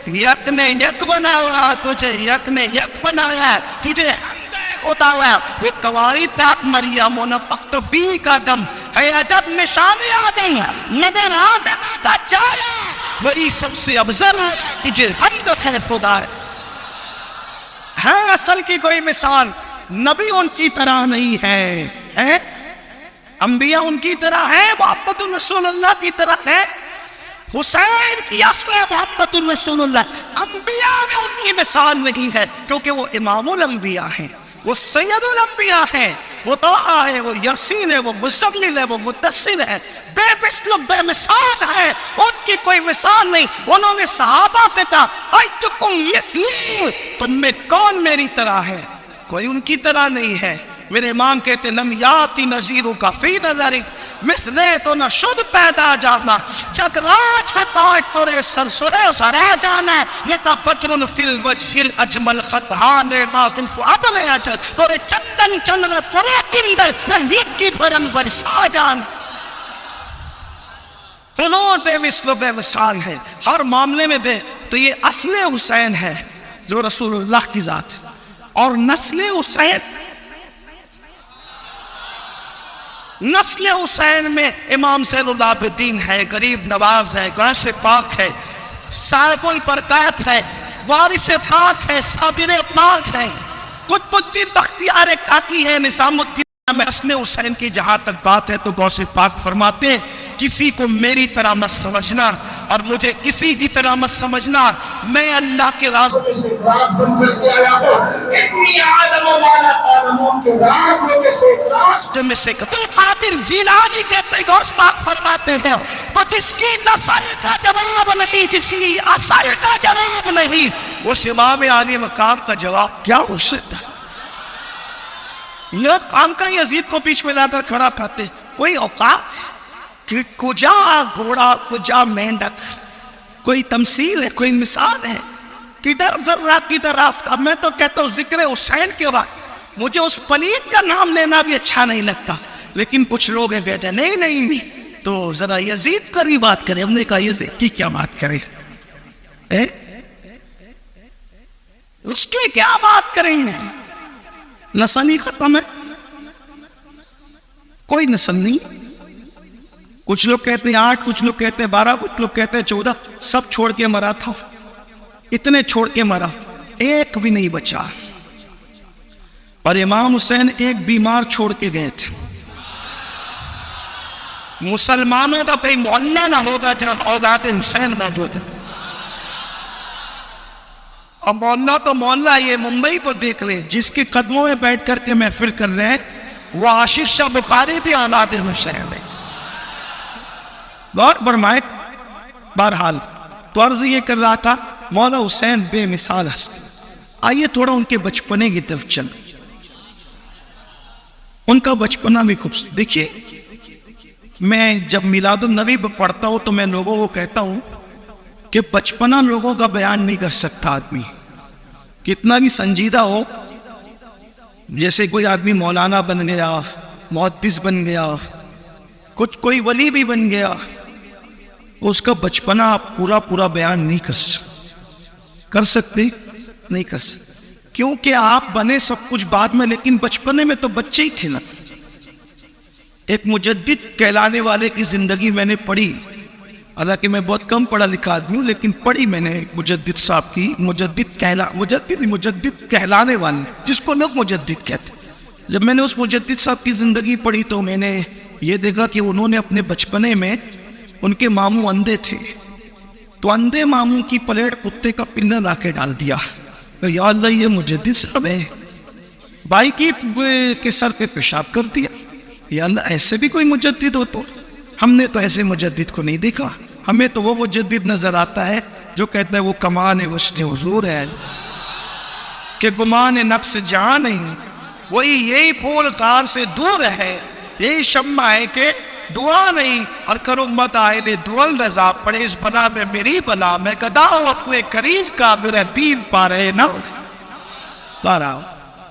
یک نے یک بنایا، تجھے یک نے یک بنایا، تجھے ہوتا ہوا وہ کواری پاک مریم و نفخت فی کا دم ہے، عجب نشان آدم نظر آدم کا چایا، وہی سب سے افضل ہے، تجھے حمد ہے خدا ہے اصل کی کوئی مثال؟ نبی ان کی طرح نہیں ہے، انبیاء ان کی طرح ہے، محمد الرسول اللہ کی طرح ہے، حسین کی اصل ہے محمد الرسول اللہ، انبیاء میں ان کی مثال نہیں ہے، کیونکہ وہ امام الانبیاء ہیں، وہ سید الانبیاء ہیں، وہ طٰہٰ ہے، وہ یاسین ہے، وہ مزمل ہے، وہ مدثر ہے، بے مثل بے مثال ہے، ان کی کوئی مثال نہیں۔ انہوں نے صحابہ سے کہا ایتکم مثلی، تم میں کون میری طرح ہے؟ کوئی ان کی طرح نہیں ہے۔ میرے امام کہتے لم یاتی نظیروں کا فی نظری، مثلے تو نہ شد پیدا جانا، جگ راج ہے تاج تورے سر سرے سرے جانا، یہ تا پترن فی الوجہ الاجمل خطحان ناظم فعب میں اجل، تورے چندن چندن تورے کندر رہنیت کی برن برسا جانا۔ حضور بے مثل بے مثال ہے ہر معاملے میں بے، تو یہ اصل حسین ہے جو رسول اللہ کی ذات، اور نسل حسین میں امام زین العابدین ہے، غریب نواز ہے، غوث پاک ہے، صاحب البرکات ہے، وارث پاک ہے، صابر پاک ہے، قطب الدین بختیار کاکی ہے، نظام الدین میں اصل حسین کی جہاں تک بات ہے تو غوث پاک فرماتے ہیں کسی کو میری طرح مت سمجھنا اور مجھے کسی کی طرح مت سمجھنا، میں اللہ کے راز میں سے راز بن کر کے آیا ہوں، اتنی عالم و مالا تعلمون کے راز میں سے ایک راز میں سے تو قادر جیلانی کہتے ہیں، غوث پاک فرماتے ہیں تو جس کی نسل کا جواب نہیں، جس کی اصل کا جواب نہیں، اس امام عالی مقام کا جواب کیا ہو سکتا ہے؟ یہ کام کا یزید کو پیچھ میں لا کر کھڑا کرتے، کوئی اوقات کہ کجا گھوڑا کجا مینڈک، کوئی تمثیل ہے، کوئی مثال ہے، کدھر ذرہ کدھر آفتاب۔ میں تو کہتا ہوں ذکر حسین کے وقت مجھے اس پلید کا نام لینا بھی اچھا نہیں لگتا، لیکن کچھ لوگ ہیں کہتے ہیں نہیں نہیں تو ذرا یزید پر ہی بات کریں۔ ہم نے کہا یزید کی کیا بات کریں، اس کی کیا بات کریں؟ نسل ہی ختم ہے، کوئی نسل نہیں۔ کچھ لوگ کہتے ہیں 8، کچھ لوگ کہتے ہیں 12، کچھ لوگ کہتے ہیں 14، سب چھوڑ کے مرا تھا، اتنے چھوڑ کے مرا، ایک بھی نہیں بچا۔ اور امام حسین ایک بیمار چھوڑ کے گئے تھے۔ مسلمانوں کا کوئی محلہ نہ ہوگا جہاں اولاد حسین موجود ہے، اور محلہ تو محلہ، یہ ممبئی کو دیکھ لیں، جس کے قدموں میں بیٹھ کر کے محفل کر رہے ہیں وہ عاشق شاہ بخاری بھی اولاد حسین ہے۔ غور فرمائے، بہرحال تو عرض یہ کر رہا تھا مولا حسین بے مثال ہستی۔ آئیے تھوڑا ان کے بچپنے کی طرف چل، ان کا بچپنا بھی خوبصورت۔ دیکھیے میں جب میلاد النبی پڑھتا ہوں تو میں لوگوں کو کہتا ہوں کہ بچپنا لوگوں کا بیان نہیں کر سکتا آدمی، کتنا بھی سنجیدہ ہو۔ جیسے کوئی آدمی مولانا بن گیا، محدث بن گیا، کچھ کوئی ولی بھی بن گیا، اس کا بچپنا آپ پورا بیان نہیں کر سکتے نہیں کر سکتے، کیونکہ آپ بنے سب کچھ بعد میں، لیکن بچپنے میں تو بچے ہی تھے نا۔ ایک مجدد کہلانے والے کی زندگی میں نے پڑھی، حالانکہ میں بہت کم پڑھا لکھا آدمی ہوں، لیکن پڑھی میں نے مجدد صاحب کی، مجدد کہلانے والے جس کو لوگ مجدد کہتے۔ جب میں نے اس مجدد صاحب کی زندگی پڑھی تو میں نے یہ دیکھا کہ انہوں نے اپنے بچپنے میں، ان کے ماموں اندھے تھے، تو اندھے ماموں کی پلیٹ کتے کا پنجہ لا کے ڈال دیا۔ یا اللہ یہ مجدد صاحب ہے، بھائی کی کے سر پہ پیشاب کر دیا۔ یا اللہ ایسے بھی کوئی مجدد ہو؟ تو ہم نے تو ایسے مجدد کو نہیں دیکھا، ہمیں تو وہ مجدد نظر آتا ہے جو کہتا ہے وہ کمان وسط حضور ہے کہ گمان نقص جہاں نہیں، وہی یہی پھول کار سے دور ہے، یہی شمع ہے کہ دعا نہیں، اور کرو مت آئے لے دول رضا، پڑے اس بلا میں میری بلا، میں گدا ہوں اپنے قریب کا، میرا دین پا رہے نہ 12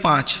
5,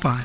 5।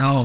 9।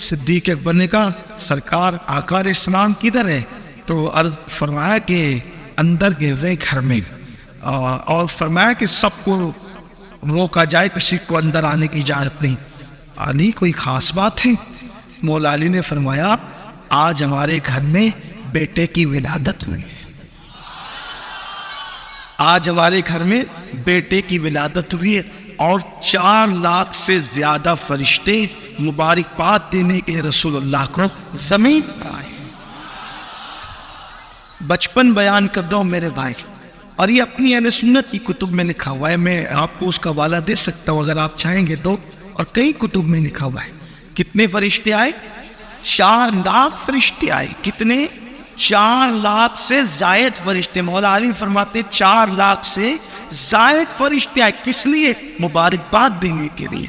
صدیق اکبر نے کہا سرکار آقا علیہ السلام کدھر ہے؟ تو عرض فرمایا کہ اندر گر رہے گھر میں، اور فرمایا کہ سب کو روکا جائے، کسی کو اندر آنے کی اجازت نہیں۔ علی کوئی خاص بات ہے؟ مولا علی نے فرمایا آج ہمارے گھر میں بیٹے کی ولادت ہوئی ہے، آج ہمارے گھر میں بیٹے کی ولادت ہوئی ہے، اور 4 لاکھ سے زیادہ فرشتے مبارکباد دینے کے لیے رسول اللہ کو زمین پر آئے ہیں۔ بچپن بیان کر دو میرے بھائی، اور یہ اپنی اہل سنت کی کتب میں لکھا ہوا ہے، میں آپ کو اس کا حوالہ دے سکتا ہوں اگر آپ چاہیں گے تو، اور کئی کتب میں لکھا ہوا ہے۔ کتنے فرشتے آئے؟ 4 لاکھ فرشتے آئے۔ کتنے؟ 4 لاکھ سے زائد فرشتے۔ مولا علی فرماتے 4 لاکھ سے زائد فرشتے آئے، کس لیے؟ مبارکباد دینے کے لیے۔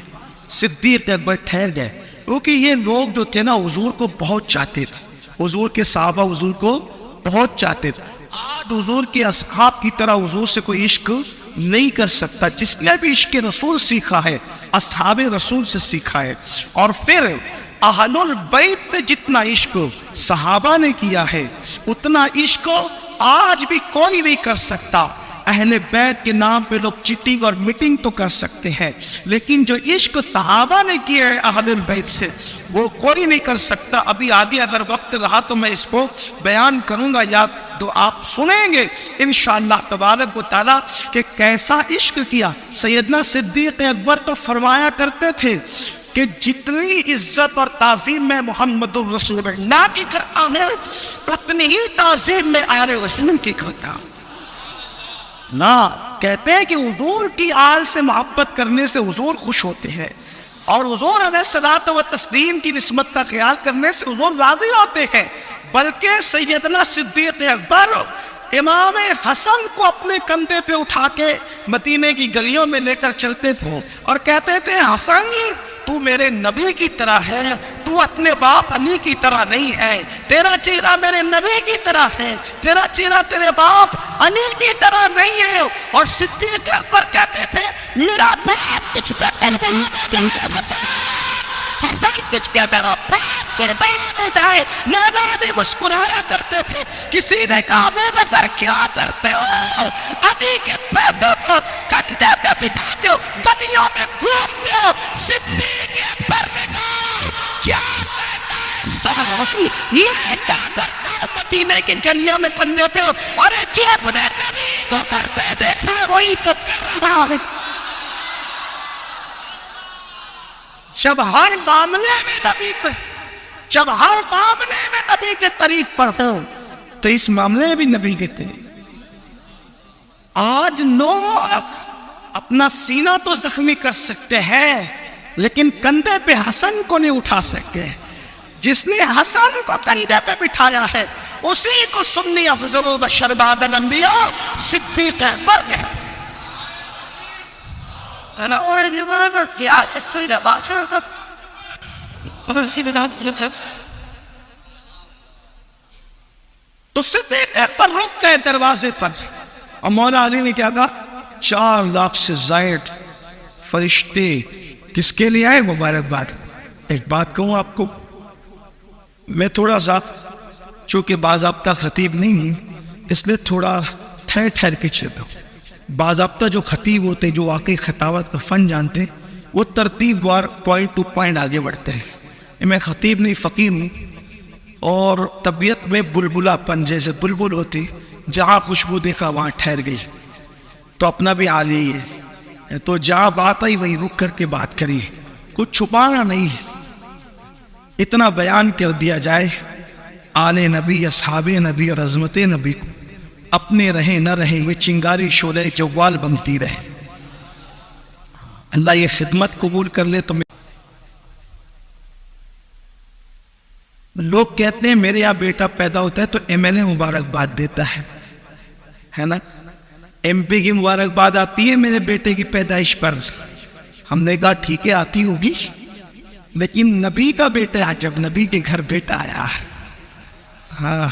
صدیق اکبر ٹھہر گئے، کیونکہ یہ لوگ جو تھے نا حضور کو بہت چاہتے تھے، حضور کے صحابہ حضور کو بہت چاہتے تھے۔ آج حضور کے اصحاب کی طرح حضور سے کوئی عشق نہیں کر سکتا، جس نے بھی عشق رسول سیکھا ہے اصحاب رسول سے سیکھا ہے، اور پھر اہل البیت سے جتنا عشق صحابہ نے کیا ہے اتنا عشق آج بھی کوئی نہیں کر سکتا۔ اہل بیت کے نام پہ لوگ چیٹنگ اور میٹنگ تو کر سکتے ہیں، لیکن جو عشق صحابہ نے کیا ہے اہل البیت سے وہ کوئی نہیں کر سکتا۔ ابھی آگے اگر وقت رہا تو میں اس کو بیان کروں گا، یا تو آپ سنیں گے انشاءاللہ تبارک و تعالیٰ کہ کیسا عشق کیا۔ سیدنا صدیق اکبر تو فرمایا کرتے تھے کہ جتنی عزت اور تعظیم میں محمد الرسول اللہ کی کرتا ہوں اتنی ہی تعظیم میں آل رسول کی کرتا ہوں۔ نا کہتے ہیں کہ حضور کی آل سے محبت کرنے سے حضور خوش ہوتے ہیں، اور حضور علیہ الصلوۃ والتسلیم کی نسبت کا خیال کرنے سے حضور راضی ہوتے ہیں۔ بلکہ سیدنا صدیق اکبر امام حسن کو اپنے کندھے پہ اٹھا کے مدینے کی گلیوں میں لے کر چلتے تھے اور کہتے تھے حسن تو میرے نبی کی طرح ہے، تو اپنے باپ علی کی طرح نہیں ہے، تیرا چہرہ میرے نبی کی طرح ہے، تیرا چہرہ تیرے باپ علی کی طرح نہیں ہے۔ اور صدیق اکبر کہتے تھے میرا باپ تجھ پہ حسن تجھ پہ میرا باپ قربان ہو جائے۔ ناراض مسکرایا کرتے تھے، کسی نے کہا میں کیا کرتے ہو؟ علی کے کندھے پہ بٹھاتے ہو، گلیوں میں گھومتے ہو۔ صدیق اکبر نے کہا کیا کرتا ہے صحابی؟ یہ کیا کرتا ہے مدینے کی گلیوں میں کندھے پہ ہو؟ اور جب نے نبی کو کرتے دیکھا وہی تو کر رہا ہے۔ جب ہر معاملے میں نبی کو، جب ہر معاملے میں نبی کے طریق پر ہو تو اس معاملے میں بھی نبی کے تھے۔ آج لوگ اپنا سینہ تو زخمی کر سکتے ہیں لیکن کندھے پہ حسن کو نہیں اٹھا سکتے۔ جس نے حسن کو کندھے پہ بٹھایا ہے اسی کو سنی افضل البشر بعد الانبیاء صدیق اکبر کہتے ہیں۔ تو صدیق اکبر رک گئے دروازے پر، اور مولا علی نے کیا کہا 4 لاکھ سے زائد فرشتے کس کے لیے آئے؟ مبارکباد۔ ایک بات کہوں آپ کو، میں تھوڑا سا چونکہ باضابطہ خطیب نہیں ہوں اس لیے تھوڑا ٹھہر کے چلتا ہوں۔ باضابطہ جو خطیب ہوتے جو واقعی خطابت کا فن جانتے ہیں وہ ترتیب وار پوائنٹ ٹو پوائنٹ آگے بڑھتے ہیں۔ میں خطیب نہیں فقیر ہوں، اور طبیعت میں بلبلا پن جیسے بلبل ہوتی جہاں خوشبو دیکھا وہاں ٹھہر گئی، تو اپنا بھی حال یہی ہے، تو جہاں بات آئی وہیں رک کر کے بات کری، کچھ چھپانا نہیں، اتنا بیان کر دیا جائے آل نبی اصحاب نبی اور عظمت نبی کو اپنے رہیں نہ رہیں وہ چنگاری شعلہ جوال بنتی رہے۔ اللہ یہ خدمت قبول کر لے تو لوگ کہتے ہیں میرے یہاں بیٹا پیدا ہوتا ہے تو ایم ایل اے مبارکباد دیتا ہے نا، ایم پی کی مبارکباد آتی ہے میرے بیٹے کی پیدائش پر۔ ہم نے کہا ٹھیک ہے آتی ہوگی، لیکن نبی کا بیٹا جب نبی کے گھر بیٹا آیا، ہاں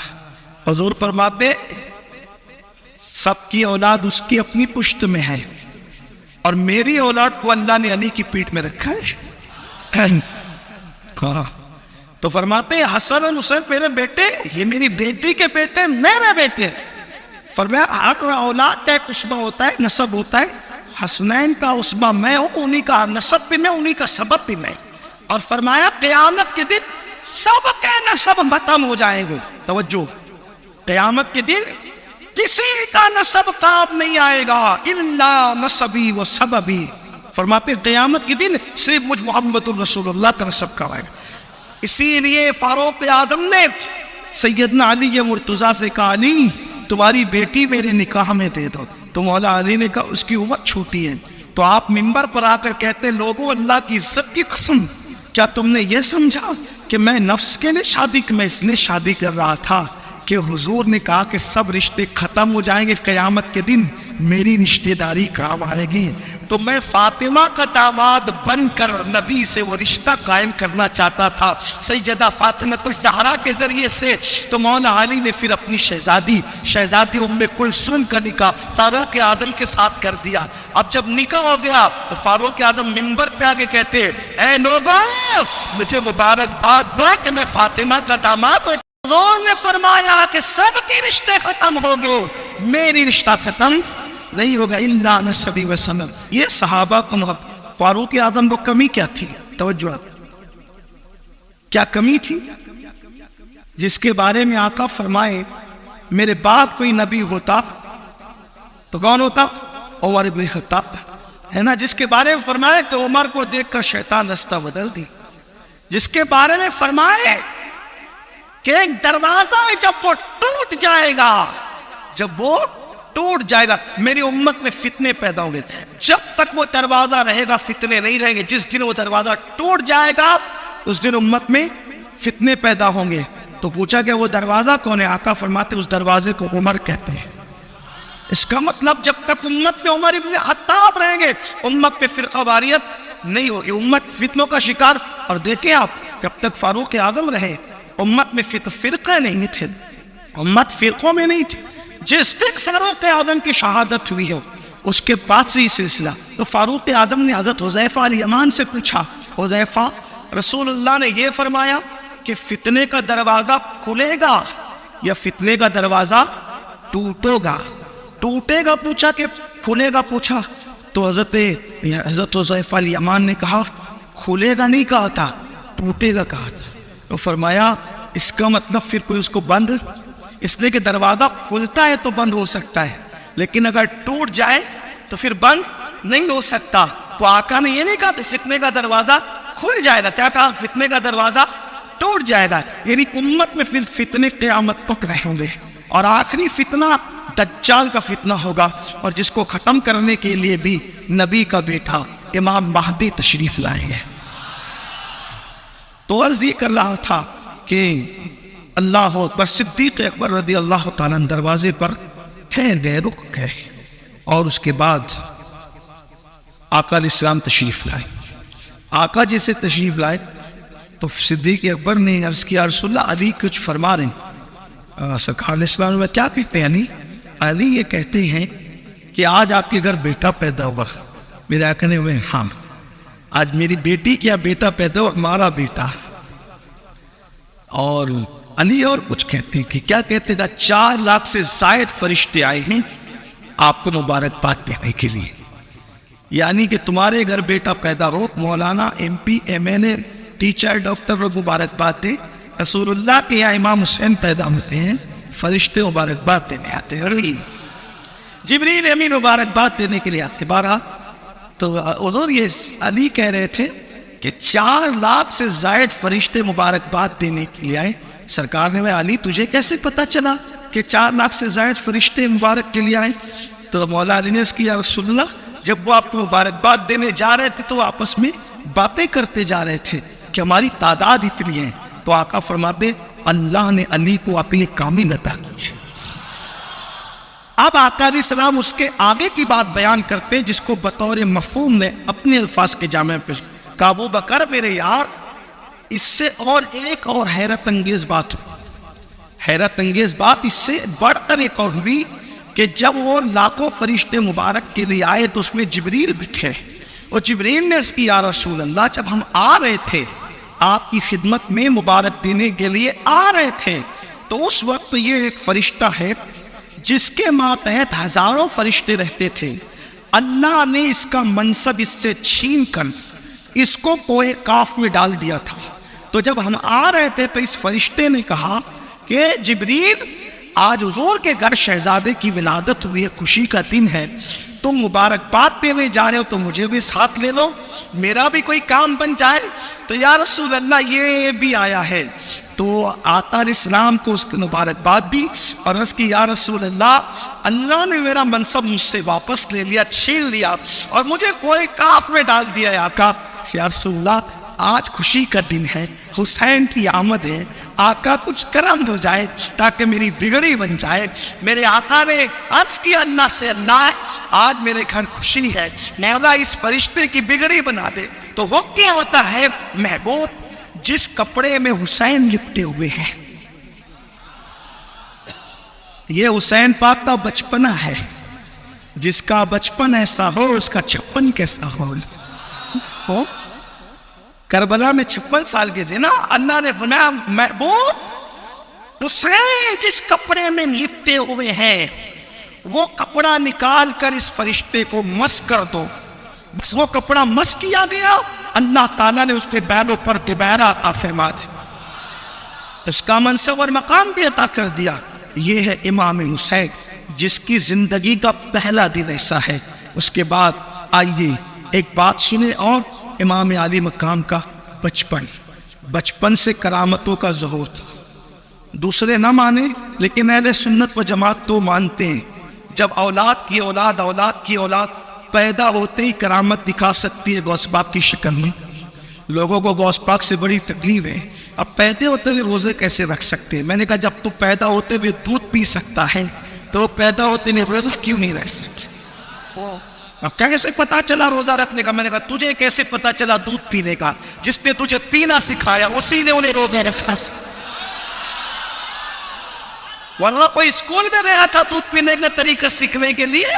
حضور فرماتے سب کی اولاد اس کی اپنی پشت میں ہے، اور میری اولاد کو اللہ نے علی کی پیٹھ میں رکھا ہے۔ ہاں تو فرماتے ہیں حسن اور حسین میرے بیٹے، یہ میری بیٹی کے بیٹے میرے بیٹے۔ فرمایا ہر اولاد کا ایک عصبہ ہوتا ہے، نسب ہوتا ہے، حسنین کا عصبہ میں ہوں، انہی کا نسب بھی میں، انہی کا سبب بھی میں۔ اور فرمایا قیامت کے دن سب کے نسب ختم ہو جائیں گے۔ توجہ، قیامت کے دن کسی کا نسب کام نہیں آئے گا الا نسبی و سببی۔ فرماتے قیامت کے دن صرف مجھ محمد الرسول اللہ کا نسب کام آئے گا۔ اسی لیے فاروق اعظم نے سیدنا علی مرتضیٰ سے کہا علی تمہاری بیٹی میرے نکاح میں دے دو۔ تو مولا علی نے کہا اس کی عمر چھوٹی ہے۔ تو آپ منبر پر آ کر کہتے لوگوں اللہ کی عزت کی قسم کیا تم نے یہ سمجھا کہ میں نفس کے لیے شادی میں اس لیے شادی کر رہا تھا کہ حضور نے کہا کہ سب رشتے ختم ہو جائیں گے، قیامت کے دن میری رشتہ داری کام آئے گی، تو میں فاطمہ کا داماد بن کر نبی سے وہ رشتہ قائم کرنا چاہتا تھا سیدہ فاطمہ الزہرا کے ذریعے سے۔ تو مولا علی نے پھر اپنی شہزادی ام کلثوم کا نکاح فاروق اعظم کے ساتھ کر دیا۔ اب جب نکاح ہو گیا تو فاروق اعظم منبر پہ آگے کہتے اے لوگوں مجھے مبارکباد دو کہ میں فاطمہ کا داماد ہوں۔ حضور نے فرمایا کہ سب کے رشتے ختم ہو گئے، میری رشتہ ختم نہیں ہوگا الا نسبی و سبب۔ یہ صحابہ کو محبت۔ فاروق اعظم کو کمی کیا تھی؟ توجہ، کیا کمی تھی جس کے بارے میں آقا فرمائے میرے بعد کوئی نبی ہوتا تو کون ہوتا؟ عمر بن خطاب ہے نا، جس کے بارے میں فرمائے کہ عمر کو دیکھ کر شیطان رستہ بدل دی، جس کے بارے میں فرمائے کہ ایک دروازہ ہے جب وہ ٹوٹ جائے گا، جب وہ ٹوٹ جائے گا میری امت میں فتنے پیدا ہوں گے، جب تک وہ دروازہ رہے گا فتنے نہیں رہیں گے، جس دن وہ دروازہ ٹوٹ جائے گا اس دن امت میں فتنے پیدا ہوں گے۔ تو پوچھا کہ وہ دروازہ کون ہے؟ آقا فرماتے اس دروازے کو عمر کہتے ہیں۔ اس کا مطلب جب تک امت میں عمر ابن خطاب رہیں گے امت پہ فرقہ واریت نہیں ہوگی، امت فتنوں کا شکار۔ اور دیکھیں آپ جب تک فاروق اعظم رہے امت میں فرقے نہیں تھے، امت فرقوں میں نہیں تھی۔ جس دن فاروق اعظم کی شہادت ہوئی ہے اس کے بعد سے یہ سلسلہ۔ تو فاروق اعظم نے حضرت حذیفہ الیمان سے پوچھا حذیفہ رسول اللہ نے یہ فرمایا کہ فتنے کا دروازہ کھلے گا یا فتنے کا دروازہ ٹوٹے گا؟ ٹوٹے گا پوچھا کہ کھلے گا پوچھا؟ تو حضرت حذیفہ الیمان نے کہا کھلے گا نہیں کہا تھا، ٹوٹے گا کہا تھا۔ تو فرمایا اس کا مطلب پھر کوئی اس کو بند، اس لیے کہ دروازہ کھلتا ہے تو بند ہو سکتا ہے لیکن اگر ٹوٹ جائے تو پھر بند نہیں ہو سکتا۔ تو آقا نے یہ نہیں کہا کہ فتنے کا دروازہ کھل جائے گا، کیا کہا؟ فتنے کا دروازہ ٹوٹ جائے گا، یعنی امت میں پھر فتنے قیامت تک رہیں گے۔ اور آخری فتنہ دجال کا فتنہ ہوگا، اور جس کو ختم کرنے کے لیے بھی نبی کا بیٹا امام مہدی تشریف لائیں گے۔ تو عرض یہ کر رہا تھا کہ اللہ اکبر، صدیق اکبر رضی اللہ تعالیٰ دروازے پر ٹھہر گئے، رک گئے، اور اس کے بعد آقا علیہ السلام تشریف لائے۔ آقا جیسے تشریف لائے تو صدیق اکبر نے عرض کیا رسول اللہ علی کچھ فرما رہے ہیں۔ سرکار علیہ السلام میں کیا کہتے ہیں؟ علی یہ کہتے ہیں کہ آج آپ کے گھر بیٹا پیدا ہوا۔ میرے آقا نے ہوئے ہاں آج میری بیٹی کیا بیٹا پیدا ہوا، ہمارا بیٹا۔ اور علی اور کچھ کہتے ہیں کہ کیا کہتے ہیں 4 لاکھ سے زائد فرشتے آئے ہیں آپ کو مبارکباد دینے کے لیے، یعنی کہ تمہارے گھر بیٹا پیدا ہو، مولانا M P M L A teacher doctor لوگ مبارکباد دیں، رسول اللہ کے یہاں امام حسین پیدا ہوتے ہیں فرشتے مبارکباد دینے آتے ہیں، جبریل امین مبارکباد دینے کے لیے آتے۔ بارہ تو حضور یہ علی کہہ رہے تھے کہ 4 لاکھ سے زائد فرشتے مبارکباد دینے کے لیے آئے۔ سرکار نے علی تجھے کیسے پتا چلا کہ 4 لاکھ سے زائد فرشتے مبارک کے لیے آئے؟ تو مولا علی نے اس کی یا رسول اللہ جب وہ آپ کو مبارکباد دینے جا رہے تھے تو وہ آپس میں باتیں کرتے جا رہے تھے کہ ہماری تعداد اتنی ہے۔ تو آقا فرماتے اللہ نے علی کو عقل کامل عطا کی ہے۔ اب آقا علیہ السلام اس کے آگے کی بات بیان کرتے جس کو بطور مفہوم نے اپنے الفاظ کے جامع پہ کہ ابو بکر میرے یار، اس سے اور ایک اور حیرت انگیز بات ہوئی، حیرت انگیز بات اس سے بڑھ کر ایک اور ہوئی کہ جب وہ لاکھوں فرشتے مبارک کے لیے آئے تو اس میں جبریل بھی تھے۔ اور جبریل نے اس کی یا رسول اللہ جب ہم آ رہے تھے آپ کی خدمت میں مبارک دینے کے لیے آ رہے تھے، تو اس وقت یہ ایک فرشتہ ہے جس کے ماتحت ہزاروں فرشتے رہتے تھے، اللہ نے اس کا منصب اس سے چھین کر اس کو کوہ کاف میں ڈال دیا تھا۔ تو جب ہم آ رہے تھے تو اس فرشتے نے کہا کہ جبریل، آج حضور کے گھر شہزادے کی ولادت ہوئی ہے، خوشی کا دن ہے، تم مبارکباد دینے جا رہے ہو تو مجھے بھی ساتھ لے لو، میرا بھی کوئی کام بن جائے۔ تو یا رسول اللہ یہ بھی آیا ہے۔ تو آقا علیہ السلام کو اس کی مبارکباد دی اور عرض کی یا رسول اللہ، اللہ نے میرا منصب مجھ سے واپس لے لیا، چھین لیا اور مجھے کوئی کاف میں ڈال دیا ہے۔ آقا یا رسول اللہ، آج خوشی کا دن ہے، حسین کی آمد ہے، آقا کچھ کرم ہو جائے تاکہ میری بگڑی بن جائے۔ میرے آقا نے عرض کیا اللہ سے، اللہ آج میرے گھر خوشی ہے، مولا اس فرشتے کی بگڑی بنا دے۔ تو وہ کیا ہوتا ہے محبوب، جس کپڑے میں حسین لپٹے ہوئے ہیں، یہ حسین پاک کا بچپنا ہے، جس کا بچپن ایسا ہو اس کا چھپن کیسا ہو۔ کربلا میں 56 سال کے تھے نا، اللہ نے فرمایا محبوب حسین جس کپڑے میں لپٹے ہوئے ہیں وہ کپڑا نکال کر اس فرشتے کو مس کر دو۔ بس وہ کپڑا مس کیا گیا، اللہ تعالیٰ نے اس کے بیلوں پر دوبارہ عطا فرما دیا، اس کا منصب اور مقام بھی عطا کر دیا۔ یہ ہے امام حسین جس کی زندگی کا پہلا دن ایسا ہے۔ اس کے بعد آئیے ایک بات سنیں، اور امام علی مقام کا بچپن سے کرامتوں کا ظہور تھا۔ دوسرے نہ مانے لیکن اہل سنت و جماعت تو مانتے ہیں، جب اولاد کی اولاد پیدا ہوتے ہی کرامت دکھا سکتی ہے غوث پاک کی شکل میں۔ لوگوں کو غوث پاک سے بڑی تکلیف ہے، اب پیدا ہوتے ہوئے روزے کیسے رکھ سکتے ہیں؟ میں نے کہا جب تو پیدا ہوتے ہوئے دودھ پی سکتا ہے تو پیدا ہوتے ہوئے روزہ کیوں نہیں رکھ سکتے؟ اب کیسے پتا چلا روزہ رکھنے کا؟ میں نے کہا تجھے کیسے پتا چلا دودھ پینے کا؟ جس نے تجھے پینا سکھایا اسی نے انہیں روزہ رکھا۔ ورنہ کوئی اسکول میں رہا تھا دودھ پینے کا طریقہ سیکھنے کے لیے؟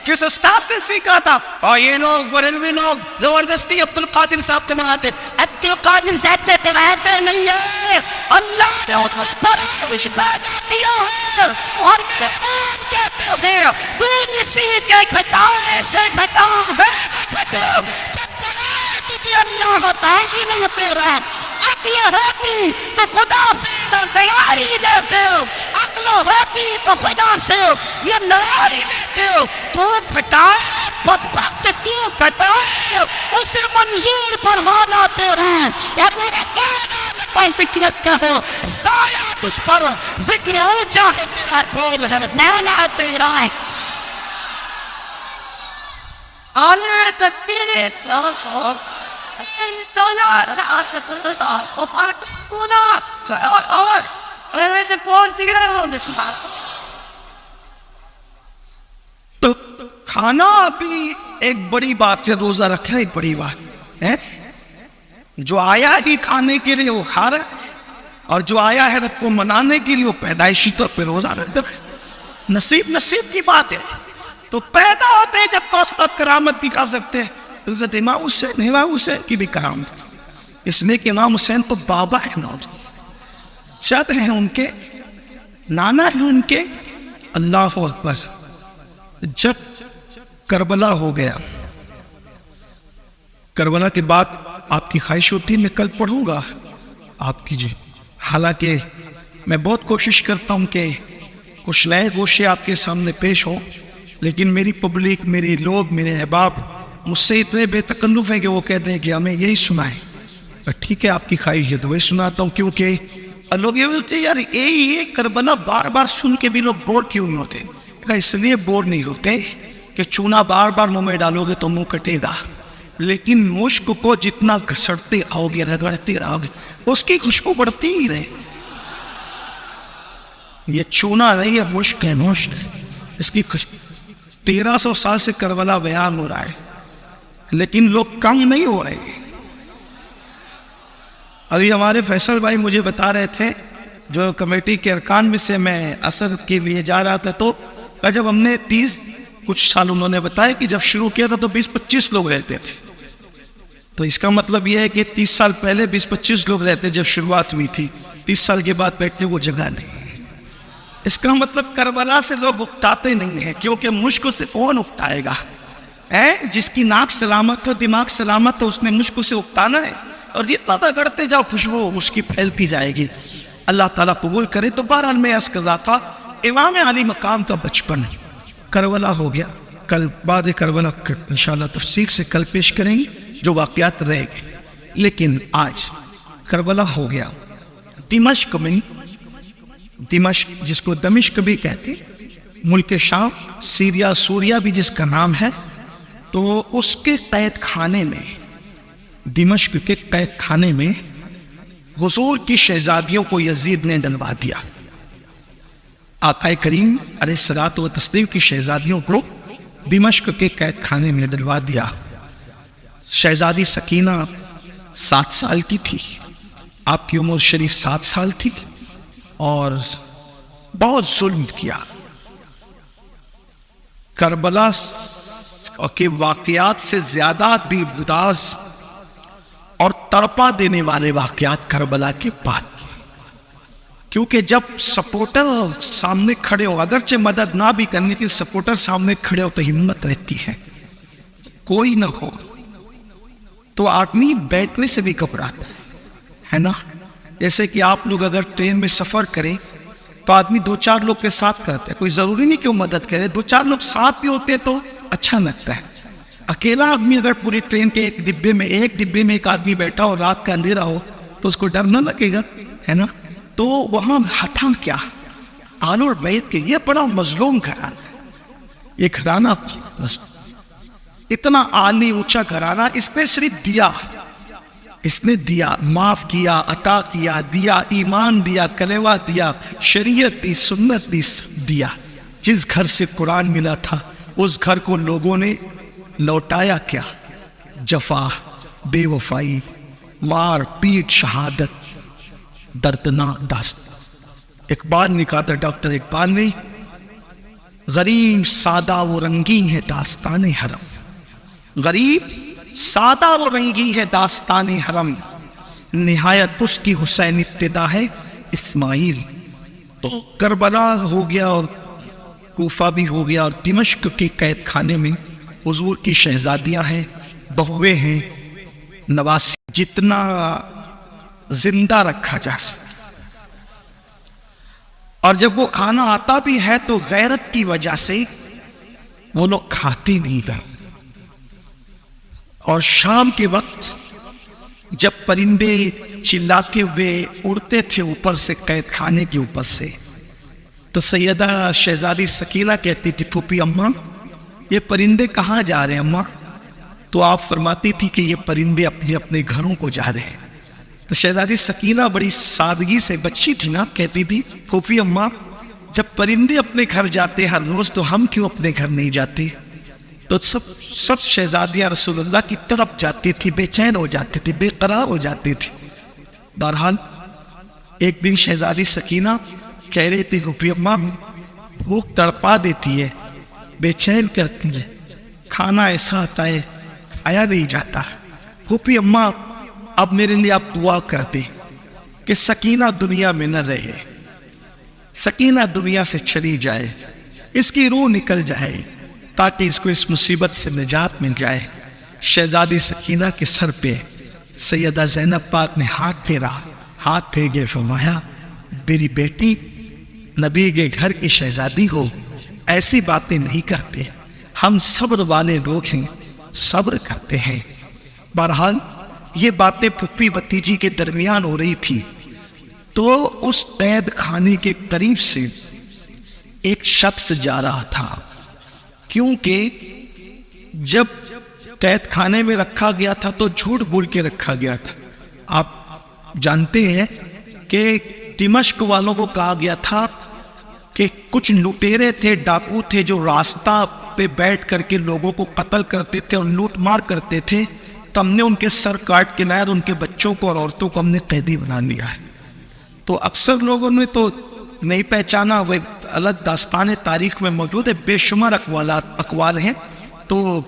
کس استاد سے سیکھا تھا؟ اور یہ لوگ بریلوی لوگ زبردستی عبد القادر صاحب کے مناتے، عبد القادر صاحب سے کہتے نہیں ہے، اللہ نے اور کہتے ہیں دین سیکھ کے کھٹائے سے تجھے اللہ ہوتا ہے کہ نہیں تیرا عقل ہوتی تو خدا سے تیاری لیتے ہو، عقل ہوتی تو خدا سے یہ ناری لیتے ہو۔ تو پھٹائے بدبخت کیوں پھٹائے، اسے منظور فرمانا تیرا یا میرے کیسے کیا ہو سایہ اس پر ذکر ہو چاہے تیرا پھول ہے نینا تیرا ہے۔ آنے تکبیر اتنا تو کھانا بھی ایک بڑی بات ہے، روزہ رکھنا ایک بڑی بات ہے۔ جو آیا ہی کھانے کے لیے وہ کھا رہا ہے، اور جو آیا ہے رب کو منانے کے لیے وہ پیدائشی طور پہ روزہ رکھ رہا ہے۔ نصیب کی بات ہے۔ تو پیدا ہوتے ہیں جب کوسبت کرامت دکھا سکتے ہیں، امام حسین کی بھی کرامت، اس لیے کہ امام حسین تو بابا ہے، جد ہیں ان کے، نانا ہیں ان کے۔ اللہ اکبر۔ جب کربلا ہو گیا، کربلا کے بعد آپ کی خواہش ہوتی ہے میں کل پڑھوں گا آپ کی، حالانکہ میں بہت کوشش کرتا ہوں کہ کچھ نئے گوشے آپ کے سامنے پیش ہوں، لیکن میری پبلک، میری لوگ، میرے احباب مجھ سے اتنے بے تکلف ہیں کہ وہ کہتے ہیں کہ ہمیں یہی سنائیں۔ ٹھیک ہے، آپ کی خواہش ہے تو وہی سناتا ہوں، کیونکہ لوگ یہ بولتے ہیں یار یہ کربلا بار بار سن کے بھی لوگ بور کیوں نہیں ہوتے؟ اس لیے بور نہیں ہوتے کہ چونا بار بار منہ میں ڈالو گے تو منہ کٹے گا، لیکن مشک کو جتنا گھسڑتے آؤ گے، رگڑتے رہو گے، اس کی خوشبو بڑھتی ہی رہے۔ یہ چونا نہیں ہے، مشک ہے، مشک ہے، اس کی خوشبو۔ 1300 سال سے کربلا بیان ہو رہا ہے، لیکن لوگ کم نہیں ہو رہے ہیں۔ ابھی ہمارے فیصل بھائی مجھے بتا رہے تھے، جو کمیٹی کے ارکان میں سے میں اثر کے لیے جا رہا تھا، تو جب ہم نے 30 کچھ سال انہوں نے بتایا کہ جب شروع کیا تھا تو 20-25 لوگ رہتے تھے، تو اس کا مطلب یہ ہے کہ 30 سال پہلے 20-25 لوگ رہتے جب شروعات ہوئی تھی، 30 سال کے بعد بیٹھنے کو جگہ نہیں. اس کا مطلب کربلا سے لوگ اکتاتے نہیں ہیں، کیونکہ مشک سے کون اکتائے گا؟ جس کی ناک سلامت ہو، دماغ سلامت ہو، اس نے مشک سے اکتانا ہے، اور جتنا رگڑتے جاؤ خوشبو اس کی پھیلتی جائے گی. اللہ تعالیٰ قبول کرے. تو بہرحال میں عرض کر رہا تھا امام علی مقام کا بچپن. کربلا ہو گیا، کل بعد کربلا انشاءاللہ تفصیل سے کل پیش کریں گے جو واقعات رہ گئے. لیکن آج کربلا ہو گیا. دمشق میں، دمشق جس کو دمشق بھی کہتے، ملک شام، سیریا، سوریا بھی جس کا نام ہے، تو اس کے قید خانے میں، دمشق کے قید خانے میں حضور کی شہزادیوں کو یزید نے ڈلوا دیا. آقا کریم علیہ الصلوۃ والتسلیم کی شہزادیوں کو دمشق کے قید خانے میں ڈلوا دیا. شہزادی سکینہ 7 سال کی تھی، آپ کی عمر شریف 7 سال تھی، اور بہت ظلم کیا. کربلا کے واقعات سے زیادہ دل گداز اور تڑپا دینے والے واقعات کربلا کے بعد، کیونکہ جب سپورٹر سامنے کھڑے ہو، اگرچہ مدد نہ بھی کرنے کی، سپورٹر سامنے کھڑے ہو تو ہمت رہتی ہے. کوئی نہ ہو تو آدمی بیٹھنے سے بھی گھبراتا ہے نا. جیسے کہ آپ لوگ اگر ٹرین میں سفر کریں تو آدمی 2-4 لوگ کے ساتھ کرتا ہے، کوئی ضروری نہیں کہ وہ مدد کرے، 2-4 لوگ ساتھ بھی ہوتے تو اچھا لگتا ہے. اکیلا آدمی اگر پوری ٹرین کے ایک ڈبے میں ایک آدمی بیٹھا ہو، رات کا اندھیرا ہو، تو اس کو ڈر نہ لگے گا، ہے نا. تو وہاں تھا کیا؟ آل البیت کے یہ بڑا مظلوم گھرانہ ہے. یہ گھرانہ اتنا عالی اونچا گھرانہ، اس پہ صرف دیا، اس نے دیا، معاف کیا، عطا کیا، دیا، ایمان دیا، کلمہ دیا، شریعت دی، سنت دی، دیا. جس گھر سے قرآن ملا تھا اس گھر کو لوگوں نے لوٹایا کیا؟ جفا، بے وفائی، مار پیٹ، شہادت، دردناک داستان. اقبال نے کہا تھا، ڈاکٹر اقبال نے، غریب سادہ و رنگین ہے داستان حرم. غریب سادہ و رنگی ہے داستان حرم، نہایت اس کی حسین ابتدا ہے اسماعیل. تو کربلا ہو گیا اور کوفہ بھی ہو گیا، اور دمشق کے قید خانے میں حضور کی شہزادیاں ہیں، بہویں ہیں، نواسی، جتنا زندہ رکھا جا سکتا. اور جب وہ کھانا آتا بھی ہے تو غیرت کی وجہ سے وہ لوگ کھاتے نہیں تھے. اور شام کے وقت جب پرندے چلاتے ہوئے اڑتے تھے اوپر سے، قید خانے کے اوپر سے، تو سیدہ شہزادی سکینہ کہتی تھی، پھوپھی اماں یہ پرندے کہاں جا رہے ہیں اماں؟ تو آپ فرماتی تھی کہ یہ پرندے اپنے اپنے گھروں کو جا رہے ہیں. تو شہزادی سکینہ بڑی سادگی سے، بچی تھی نا، کہتی تھی، پھوپھی اماں جب پرندے اپنے گھر جاتے ہر روز تو ہم کیوں اپنے گھر نہیں جاتے؟ تو سب شہزادیاں رسول اللہ کی طرف جاتی تھی، بے چین ہو جاتی تھی، بے قرار ہو جاتی تھی. بہرحال ایک دن شہزادی سکینہ کہہ رہی تھی، پھوپھی اماں بھوک تڑپا دیتی ہے، بے چین کرتی ہے، کھانا ایسا آتا ہے کھایا نہیں جاتا. پھوپھی اماں اب میرے لیے آپ دعا کر دیں کہ سکینہ دنیا میں نہ رہے، سکینہ دنیا سے چلی جائے، اس کی روح نکل جائے تاکہ اس کو اس مصیبت سے نجات مل جائے. شہزادی سکینہ کے سر پہ سیدہ زینب پاک نے ہاتھ پھیرا، ہاتھ پھیر کے فرمایا، میری بیٹی نبی کے گھر کی شہزادی ہو، ایسی باتیں نہیں کرتے، ہم صبر والے لوگ ہیں، صبر کرتے ہیں. بہرحال یہ باتیں پھپھی بھتیجی کے درمیان ہو رہی تھی تو اس قید خانے کے قریب سے ایک شخص جا رہا تھا، کیونکہ جب قید خانے میں رکھا گیا تھا تو جھوٹ بول کے رکھا گیا تھا. آپ جانتے ہیں کہ دمشق والوں کو کہا گیا تھا کہ کچھ لٹیرے تھے، ڈاکو تھے، جو راستہ پہ بیٹھ کر کے لوگوں کو قتل کرتے تھے اور لوٹ مار کرتے تھے، تو ہم نے ان کے سر کاٹ کے لائے اور ان کے بچوں کو اور عورتوں کو ہم نے قیدی بنا لیا ہے. تو اکثر لوگوں نے تو نہیں پہچانا، وہ الگ داستان تاریخ میں موجود ہے، بے شمار اقوال ہیں. تو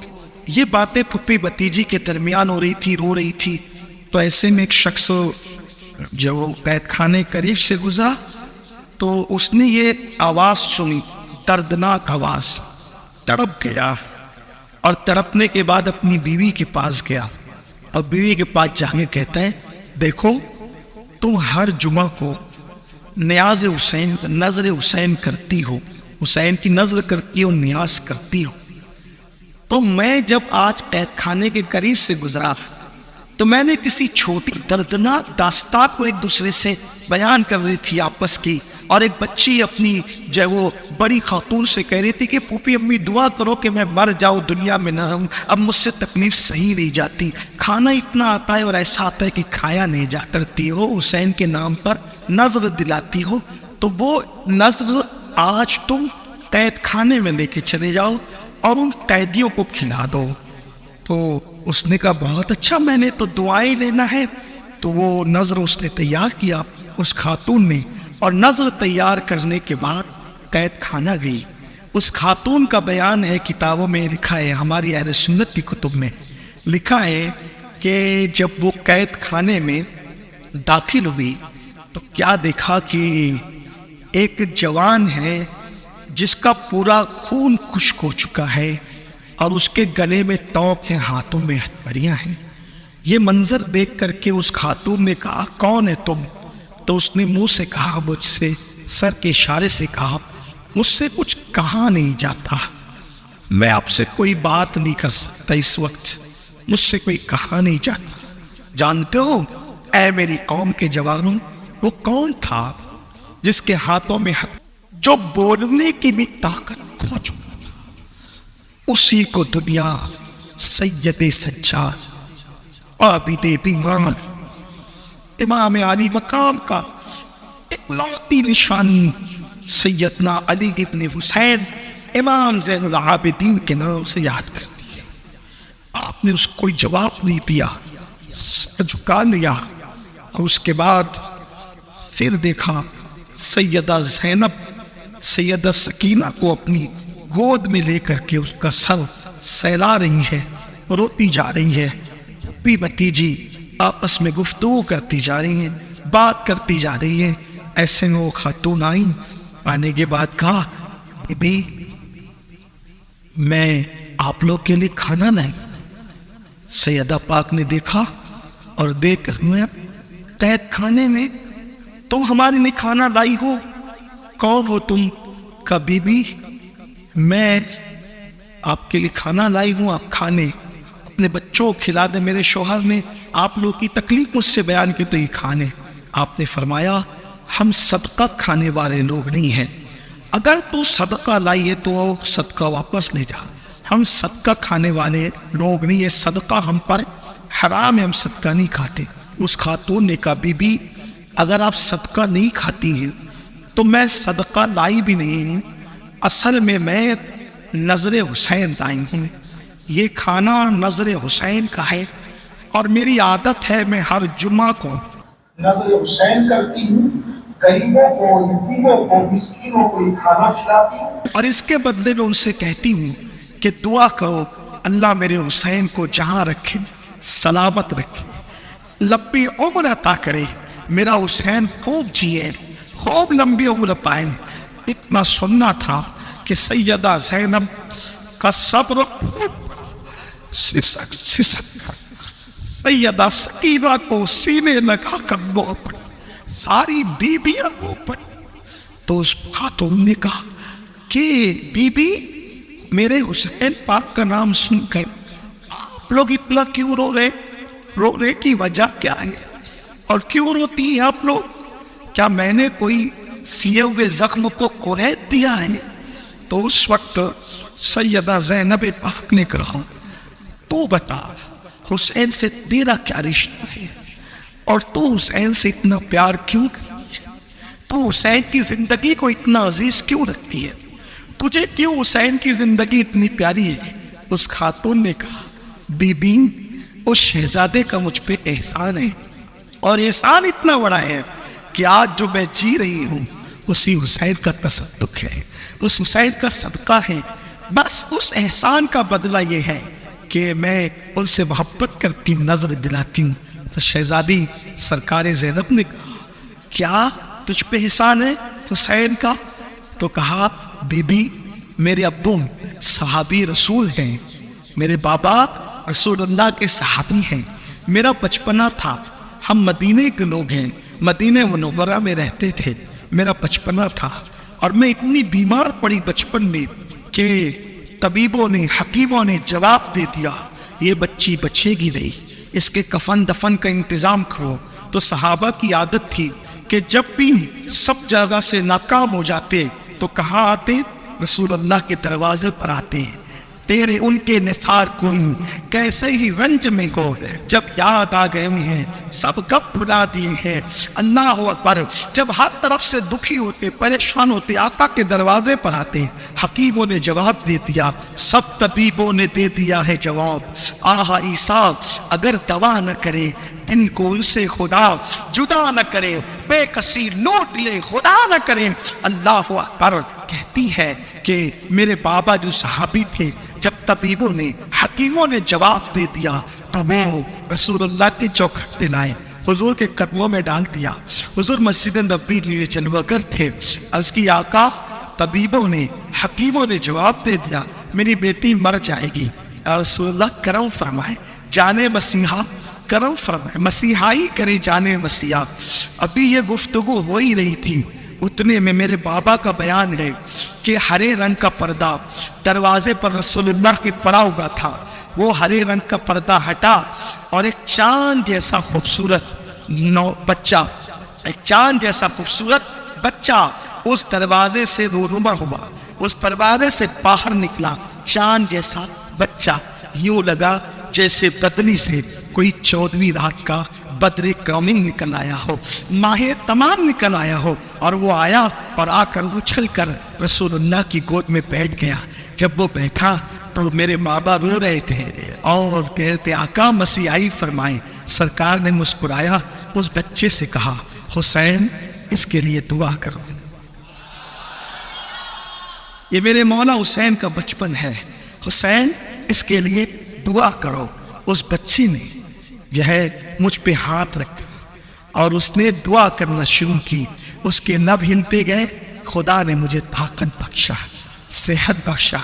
یہ باتیں پھپھی بتیجی کے درمیان ہو رہی تھی، رو رہی تھی. تو ایسے میں ایک شخص جو قید خانے قریب سے گزرا تو اس نے یہ آواز سنی، دردناک آواز. تڑپ گیا اور تڑپنے کے بعد اپنی بیوی کے پاس گیا اور بیوی کے پاس جا کے کہتا ہے دیکھو تم ہر جمعہ کو نیاز حسین، نظر حسین کرتی ہو، حسین کی نظر کرتی ہو، نیاز کرتی ہو. تو میں جب آج قید خانے کے قریب سے گزرا تو میں نے کسی چھوٹی دردناک داستان کو ایک دوسرے سے بیان کر رہی تھی آپس کی، اور ایک بچی اپنی جو وہ بڑی خاتون سے کہہ رہی تھی کہ پھوپھی امی دعا کرو کہ میں مر جاؤں، دنیا میں نہ رہوں، اب مجھ سے تکلیف صحیح نہیں جاتی، کھانا اتنا آتا ہے اور ایسا آتا ہے کہ کھایا نہیں جا کرتی ہو، حسین کے نام پر نظر دلاتی ہو، تو وہ نظر آج تم قید خانے میں لے کے چلے جاؤ اور ان قیدیوں کو کھلا دو. تو اس نے کہا بہت اچھا، میں نے تو دعائیں لینا ہے. تو وہ نظر اس نے تیار کیا اس خاتون نے، اور نظر تیار کرنے کے بعد قید خانہ گئی. اس خاتون کا بیان ہے، کتابوں میں لکھا ہے، ہماری اہل سنت کی کتب میں لکھا ہے کہ جب وہ قید خانے میں داخل ہوئی تو کیا دیکھا کہ ایک جوان ہے جس کا پورا خون خشک ہو چکا ہے اور اس کے گلے میں توق ہے، ہاتھوں میں ہتھکڑیاں ہیں. یہ منظر دیکھ کر کے اس خاتون نے کہا کون ہے تم؟ تو اس نے منہ سے کہا، مجھ سے سر کے اشارے سے کہا مجھ سے کچھ کہا نہیں جاتا، میں آپ سے کوئی بات نہیں کر سکتا، اس وقت مجھ سے کوئی کہا نہیں جاتا. جانتے ہو اے میری قوم کے جوانوں، وہ کون تھا جس کے ہاتھوں میں جو بولنے کی بھی طاقت کھو چکا تھا؟ اسی کو دنیا سید سجاد، عابد بیمان، امام علی مقام کا اکلوتی نشانی سیدنا علی ابن حسین امام زین العابدین کے نام سے یاد کرتی ہے. آپ نے اس کو کوئی جواب نہیں دیا، سر جھکا لیا، اور اس کے بعد پھر دیکھا سیدہ زینب سیدہ سکینہ کو اپنی گود میں لے کر کے اس کا سر سہلا رہی ہے، روتی جا رہی ہے. پھپھی بھتیجی آپس میں گفتگو کرتی جا رہی ہیں، بات کرتی جا رہی ہیں. ایسے میں وہ خاتون آئیں، آنے کے بعد کہا بی بی میں آپ لوگ کے لیے کھانا لائیں. سیدہ پاک نے دیکھا اور دیکھ کر میں قید خانے میں تم ہمارے لیے کھانا لائی ہو، کون ہو تم؟ کہا بی بی میں آپ کے لیے کھانا لائی ہوں، آپ کھانے اپنے بچوں کو کھلا دیں. میرے شوہر نے آپ لوگ کی تکلیف مجھ سے بیان کی تو یہ کھانے. آپ نے فرمایا ہم صدقہ کھانے والے لوگ نہیں ہیں، اگر تو صدقہ لائی ہے تو صدقہ واپس لے جا، ہم صدقہ کھانے والے لوگ نہیں ہے، صدقہ ہم پر حرام ہے، ہم صدقہ نہیں کھاتے. اس خاتون نے کہا بی بی اگر آپ صدقہ نہیں کھاتی ہیں تو میں صدقہ لائی بھی نہیں ہوں، اصل میں نظر حسین لائی ہوں. یہ کھانا نظر حسین کا ہے اور میری عادت ہے میں ہر جمعہ کو نظر حسین کرتی ہوں، غریبوں کو، یتیموں کو، مسکینوں کو یہ کھانا کھلاتی ہوں، اور اس کے بدلے میں ان سے کہتی ہوں کہ دعا کرو اللہ میرے حسین کو جہاں رکھے سلامت رکھے، لمبی عمر عطا کرے، میرا حسین خوب جیے، خوب لمبی عمر پائے. اتنا سننا تھا کہ سیدہ زینب کا صبر سسک سیدہ سکینہ کو سینے لگا کر رو پڑی، ساری بیبیاں رو پڑی. تو اس خاتون نے کہا کہ بی بی میرے حسین پاک کا نام سن کر آپ لوگ اتنا کیوں رو رہے؟ رونے کی وجہ کیا ہے اور کیوں روتی ہیں آپ لوگ؟ کیا میں نے کوئی سیے ہوئے زخم کو کوریت دیا ہے؟ تو اس وقت سیدہ زینب پاک نے کہا تو بتا حسین سے تیرا کیا رشتہ ہے اور تو حسین سے اتنا پیار کیوں کرتی ہے؟ تو حسین کی زندگی کو اتنا عزیز کیوں رکھتی ہے؟ تجھے کیوں حسین کی زندگی اتنی پیاری ہے؟ اس خاتون نے کہا بی بی اس شہزادے کا مجھ پہ احسان ہے، اور احسان اتنا بڑا ہے کہ آج جو میں جی رہی ہوں اسی حسین کا تصدق ہے، اس حسین کا صدقہ ہے. بس اس احسان کا بدلہ یہ ہے کہ میں ان سے محبت کرتی ہوں، نظر دلاتی ہوں۔ تو شہزادی سرکار زینب نے کہا کیا تجھ پہ احسان ہے حسین کا؟ تو کہا بی بی میرے ابو صحابی رسول ہیں، میرے بابا رسول اللہ کے صحابی ہیں، میرا بچپنا تھا، ہم مدینے کے لوگ ہیں، مدینہ منورہ میں رہتے تھے، میرا بچپنا تھا اور میں اتنی بیمار پڑی بچپن میں کہ طبیبوں نے حکیموں نے جواب دے دیا یہ بچی بچے گی نہیں، اس کے کفن دفن کا انتظام کرو۔ تو صحابہ کی عادت تھی کہ جب بھی سب جگہ سے ناکام ہو جاتے تو کہاں آتے؟ رسول اللہ کے دروازے پر آتے، تیرے ان کے نثار کوئی کیسے ہی رنج میں کو جب یاد آ گئے ہیں سب کب بھلا دیے ہیں۔ اللہ اکبر، جب ہر طرف سے دکھی ہوتے پریشان ہوتے آقا کے دروازے پر آتے، حکیموں نے جواب دے دیا، سب طبیبوں نے دے دیا ہے جواب، آہا عیسیٰ اگر دوا نہ کرے ان کو ان سے خدا جدا نہ کرے، بے کسی لوٹ لے خدا نہ کرے۔ اللہ اکبر، کہتی ہے کہ میرے بابا جو صحابی تھے جب طبیبوں نے حکیموں نے جواب دے دیا تو وہ رسول اللہ کے چوکھٹ لائے، حضور کے قدموں میں ڈال دیا۔ حضور مسجد نبوی میں جلوہ گر تھے، عرض کی آقا طبیبوں نے حکیموں نے جواب دے دیا میری بیٹی مر جائے گی، رسول اللہ کرم فرمائے جانے مسیحا کرم فرمائے، مسیحائی کرے جانے مسیحا۔ ابھی یہ گفتگو ہو ہی رہی تھی، اتنے میں میرے بابا کا بیان ہے کہ ہرے رنگ کا پردہ دروازے پر رسول اللہ کے پڑا ہوا تھا، وہ ہرے رنگ کا پردہ ہٹا اور ایک چاند جیسا خوبصورت بچہ، ایک چاند جیسا خوبصورت بچہ اس دروازے سے رونما ہوا، اس دروازے سے باہر نکلا، چاند جیسا بچہ، یوں لگا جیسے بدلی سے کوئی 14ویں رات کا بدر کامل نکل آیا ہو، ماہ تمام نکل آیا ہو، اور وہ آیا اور آ کر اچھل کر رسول اللہ کی گود میں بیٹھ گیا۔ جب وہ بیٹھا تو میرے بابا رو رہے تھے اور کہتے آقا مسیحائی فرمائیں۔ سرکار نے مسکرایا، اس بچے سے کہا حسین اس کے لیے دعا کرو۔ یہ میرے مولا حسین کا بچپن ہے، حسین اس کے لیے دعا کرو۔ اس بچے نے جو ہے مجھ پہ ہاتھ رکھا اور اس نے دعا کرنا شروع کی، اس کے نب ہلتے گئے، خدا نے مجھے طاقت بخشا، صحت بخشا۔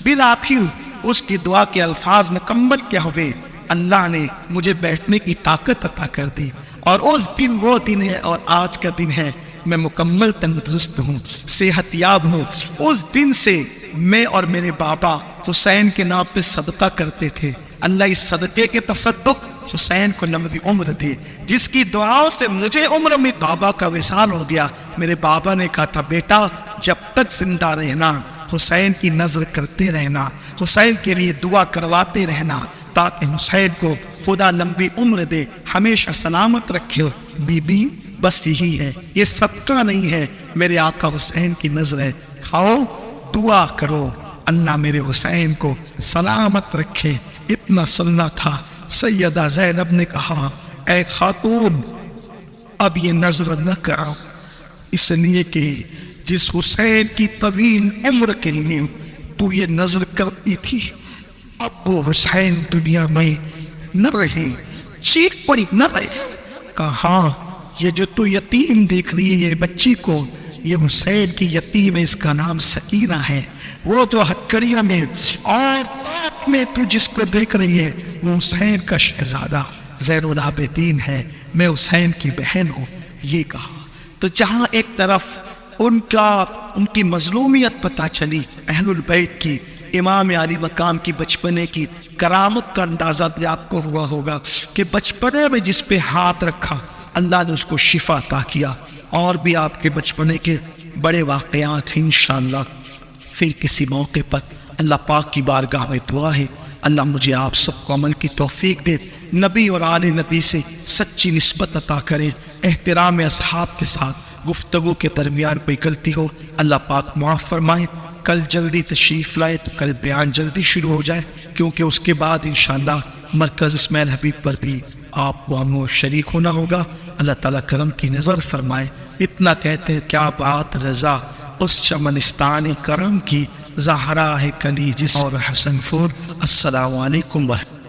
بالآخر اس کی دعا کے الفاظ مکمل کیا ہوئے، اللہ نے مجھے بیٹھنے کی طاقت عطا کر دی، اور اس دن وہ دن ہے اور آج کا دن ہے، میں مکمل تندرست ہوں، صحت یاب ہوں۔ اس دن سے میں اور میرے بابا حسین کے نام پہ صدقہ کرتے تھے، اللہ اس صدقے کے تصدق حسین کو لمبی عمر دے، جس کی دعاؤں سے مجھے عمر میں بابا کا وصال ہو گیا۔ میرے بابا نے کہا تھا بیٹا جب تک زندہ رہنا حسین کی نظر کرتے رہنا، حسین کے لیے دعا کرواتے رہنا، تاکہ حسین کو خدا لمبی عمر دے، ہمیشہ سلامت رکھے۔ بی بی بس یہی ہے، یہ صدقہ نہیں ہے، میرے آقا حسین کی نظر ہے، کھاؤ دعا کرو اللہ میرے حسین کو سلامت رکھے۔ اتنا سننا تھا۔ سیدہ زینب نے کہا اے خاتون اب یہ نظر نہ کرو، اس لیے کہ جس حسین کی طویل عمر کے لیے تو یہ نظر کرتی تھی اب وہ حسین دنیا میں نہ رہے، چیخ پڑی نہ رہے۔ کہا یہ جو تو یتیم دیکھ رہی ہے یہ بچی کو، یہ حسین کی یتیم ہے، اس کا نام سکینہ ہے۔ وہ جو ہتکڑیاں میں اور رات میں تو جس کو دیکھ رہی ہے وہ حسین کا شہزادہ زین العابدین ہے، میں حسین کی بہن ہوں، یہ کہا۔ تو جہاں ایک طرف ان کی مظلومیت پتہ چلی، اہل البیت کی، امام علی مقام کی بچپنے کی کرامت کا اندازہ بھی آپ کو ہوا ہوگا کہ بچپنے میں جس پہ ہاتھ رکھا اللہ نے اس کو شفا عطا کیا۔ اور بھی آپ کے بچپنے کے بڑے واقعات ہیں انشاءاللہ، پھر کسی موقع پر اللہ پاک کی بارگاہ میں دعا ہے اللہ مجھے آپ سب کو عمل کی توفیق دے، نبی اور آل نبی سے سچی نسبت عطا کرے، احترام اصحاب کے ساتھ گفتگو کے درمیان کوئی غلطی ہو اللہ پاک معاف فرمائے۔ کل جلدی تشریف لائے تو کل بیان جلدی شروع ہو جائے، کیونکہ اس کے بعد انشاءاللہ مرکز اسماعیل حبیب پر بھی آپ کو ہم شریک ہونا ہوگا۔ اللہ تعالیٰ کرم کی نظر فرمائے۔ اتنا کہتے ہیں کیا بات رضا اس چمنستان کرم کی زہرا ہے کلی جس اور حسن پور۔ السلام علیکم ورحمۃ اللہ۔